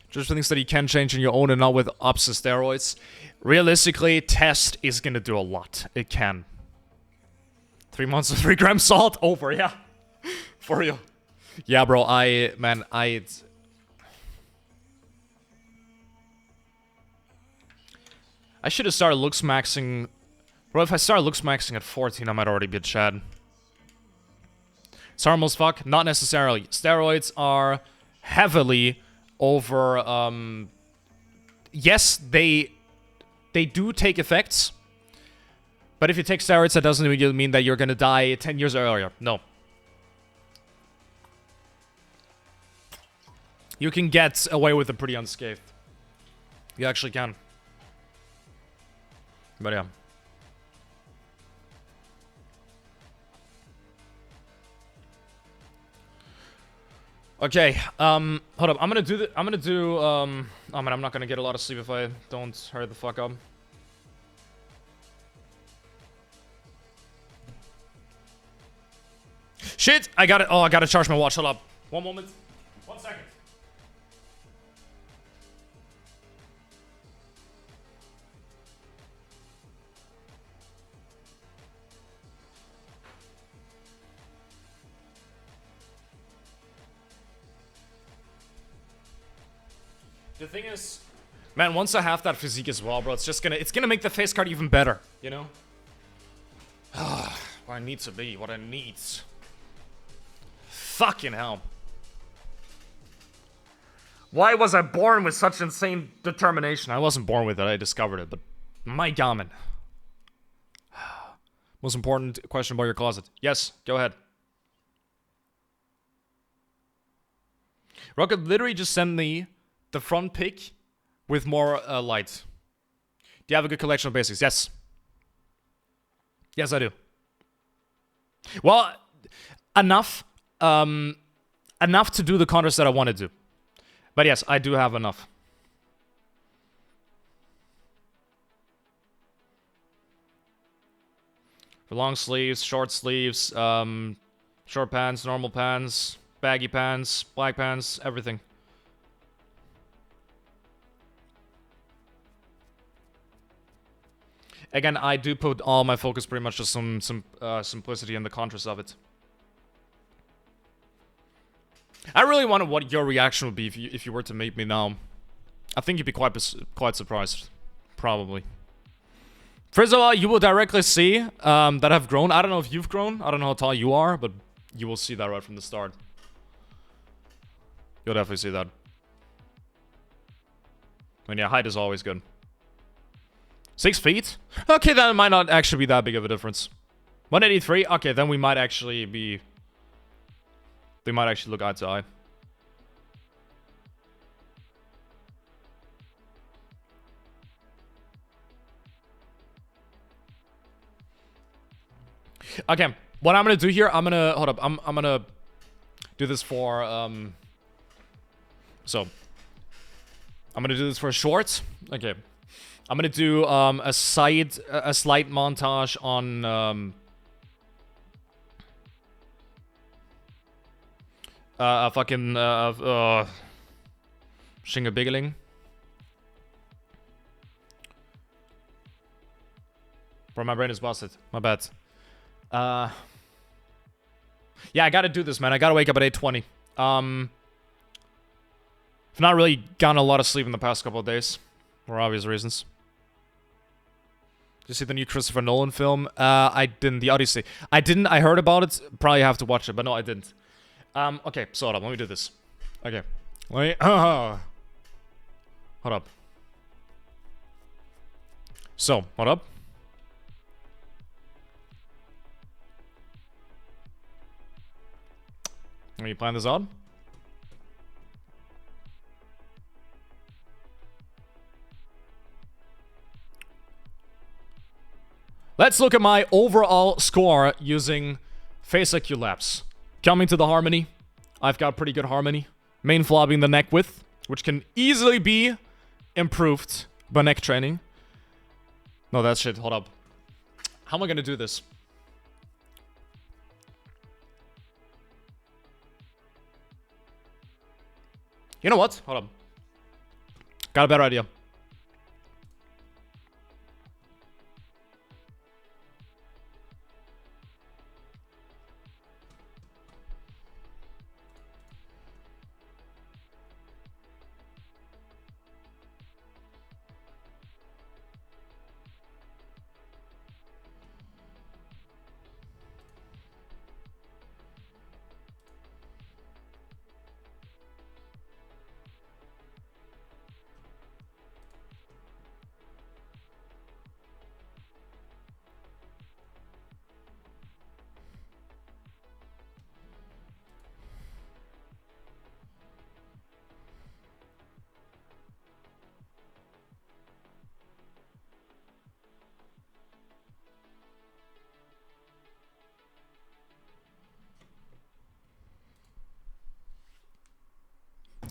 Just for things that you can change on your own and not with ups and steroids. Realistically, test is gonna do a lot. It can. 3 months of 3 grams salt over, yeah. For real. Yeah, bro, I should have started looks maxing. Bro, if I started looks maxing at 14, I might already be a Chad. It's harmless fuck? Not necessarily. Steroids are heavily over, yes, they do take effects. But if you take steroids, that doesn't really mean that you're gonna die 10 years earlier. No. You can get away with it pretty unscathed. You actually can. But yeah. Okay, hold up. I'm gonna do oh man, I'm not gonna get a lot of sleep if I don't hurry the fuck up. Shit! I got it. Oh, I gotta charge my watch. Hold up. 1 moment. 1 second. The thing is, man, once I have that physique as well, bro, it's gonna make the face card even better, you know? I need to be, what I need. Fucking hell. Why was I born with such insane determination? I wasn't born with it, I discovered it, but my god, man. Most important question about your closet. Yes, go ahead. Rocket literally just sent me the front pic with more light. Do you have a good collection of basics? Yes. Yes, I do. Well, enough. Enough to do the contests that I want to do. But yes, I do have enough. For long sleeves, short sleeves, short pants, normal pants, baggy pants, black pants, everything. Again, I do put all my focus pretty much just some simplicity in the contrast of it. I really wonder what your reaction would be if you were to meet me now. I think you'd be quite surprised, probably. First of all, you will directly see that I've grown. I don't know if you've grown. I don't know how tall you are, but you will see that right from the start. You'll definitely see that. And yeah, height is always good. 6 feet? Okay, then it might not actually be that big of a difference. 183? Okay, then we might actually be... They might actually look eye to eye. Okay, what I'm gonna do here, I'm gonna... Hold up, I'm gonna do this for... So... I'm gonna do this for a short. Okay. I'm gonna do a slight montage on... fucking, Shingabiggling. Bro, my brain is busted. My bad. Yeah, I gotta do this, man. I gotta wake up at 8:20. I've not really gotten a lot of sleep in the past couple of days. For obvious reasons. Did you see the new Christopher Nolan film? I didn't. The Odyssey. I didn't. I heard about it. Probably have to watch it, but no, I didn't. Okay, so hold up, let me do this. Okay. Wait, hold up. So, hold up. Let me plan this out. Let's look at my overall score using Face IQ Labs. Coming to the harmony. I've got pretty good harmony. Main flaw being the neck width, which can easily be improved by neck training. No, that's shit. Hold up. How am I gonna do this? You know what? Hold up. Got a better idea.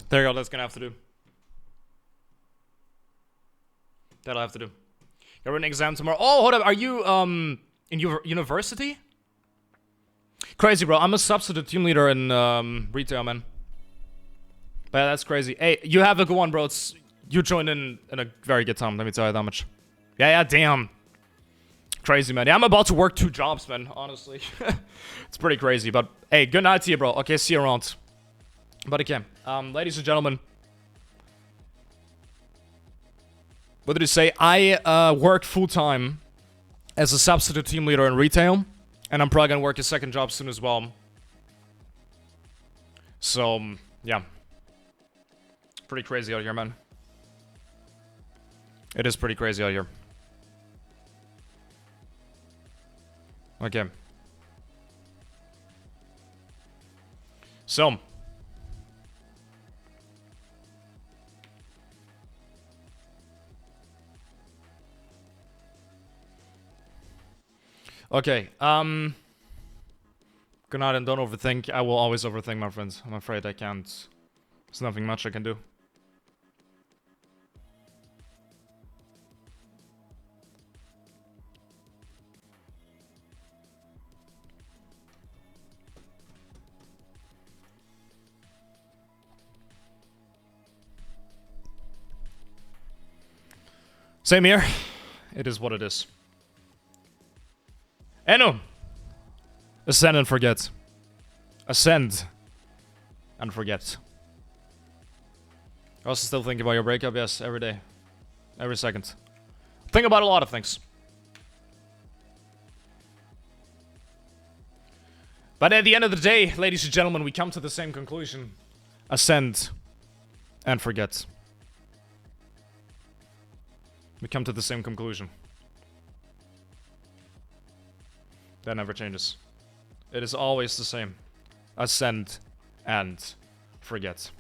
There you go, that's gonna have to do. That'll have to do. Got an exam tomorrow. Oh, hold up, are you, in university? Crazy, bro. I'm a substitute team leader in, retail, man. But yeah, that's crazy. Hey, you have a good one, bro. You joined in a very good time, let me tell you that much. Yeah, damn. Crazy, man. Yeah, I'm about to work 2 jobs, man, honestly. It's pretty crazy, but hey, good night to you, bro. Okay, see you around. But again, ladies and gentlemen, what did you say? I work full-time as a substitute team leader in retail. And I'm probably gonna work a second job soon as well. So, yeah. Pretty crazy out here, man. It is pretty crazy out here. Okay. So. Okay, good night and don't overthink. I will always overthink, my friends. I'm afraid I can't. There's nothing much I can do. Same here. It is what it is. Eno! Ascend and forget. Ascend and forget. I also still think about your breakup, yes, every day. Every second. Think about a lot of things. But at the end of the day, ladies and gentlemen, we come to the same conclusion. Ascend and forget. We come to the same conclusion. That never changes. It is always the same. Ascend and forget.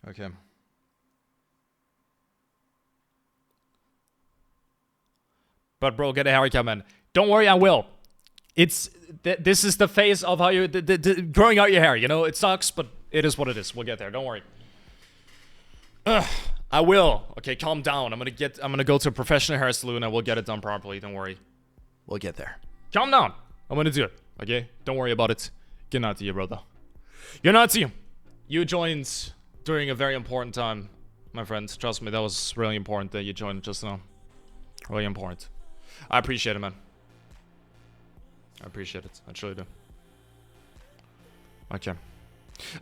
Okay. But bro, get a haircut, man. Don't worry, I will. It's this is the phase of how you growing out your hair. You know, it sucks, but it is what it is. We'll get there. Don't worry. I will. Okay, calm down. I'm gonna go to a professional hair salon and we'll get it done properly. Don't worry. We'll get there. Calm down. I'm gonna do it. Okay? Don't worry about it. Good night to you, brother. Good night to you. You joined during a very important time, my friend. Trust me, that was really important that you joined just now. Really important. I appreciate it, man. I appreciate it. I truly do. Okay.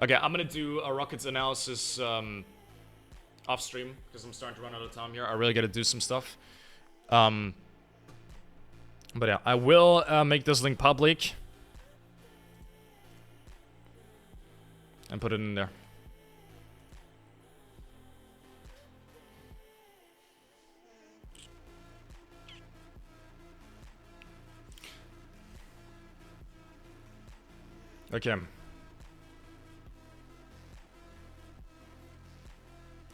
Okay, I'm gonna do a rockets analysis off stream because I'm starting to run out of time here. I really gotta do some stuff. But yeah, I will make this link public and put it in there. Okay.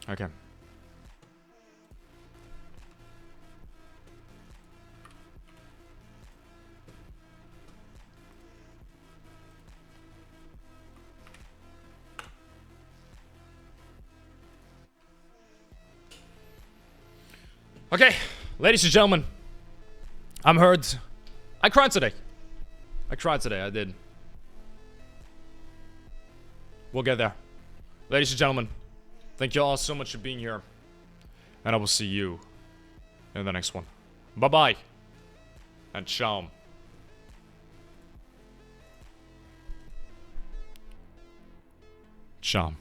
Okay. Okay, ladies and gentlemen, I'm heard. I cried today. I did. We'll get there. Ladies and gentlemen, thank you all so much for being here. And I will see you in the next one. Bye-bye. And ciao. Ciao.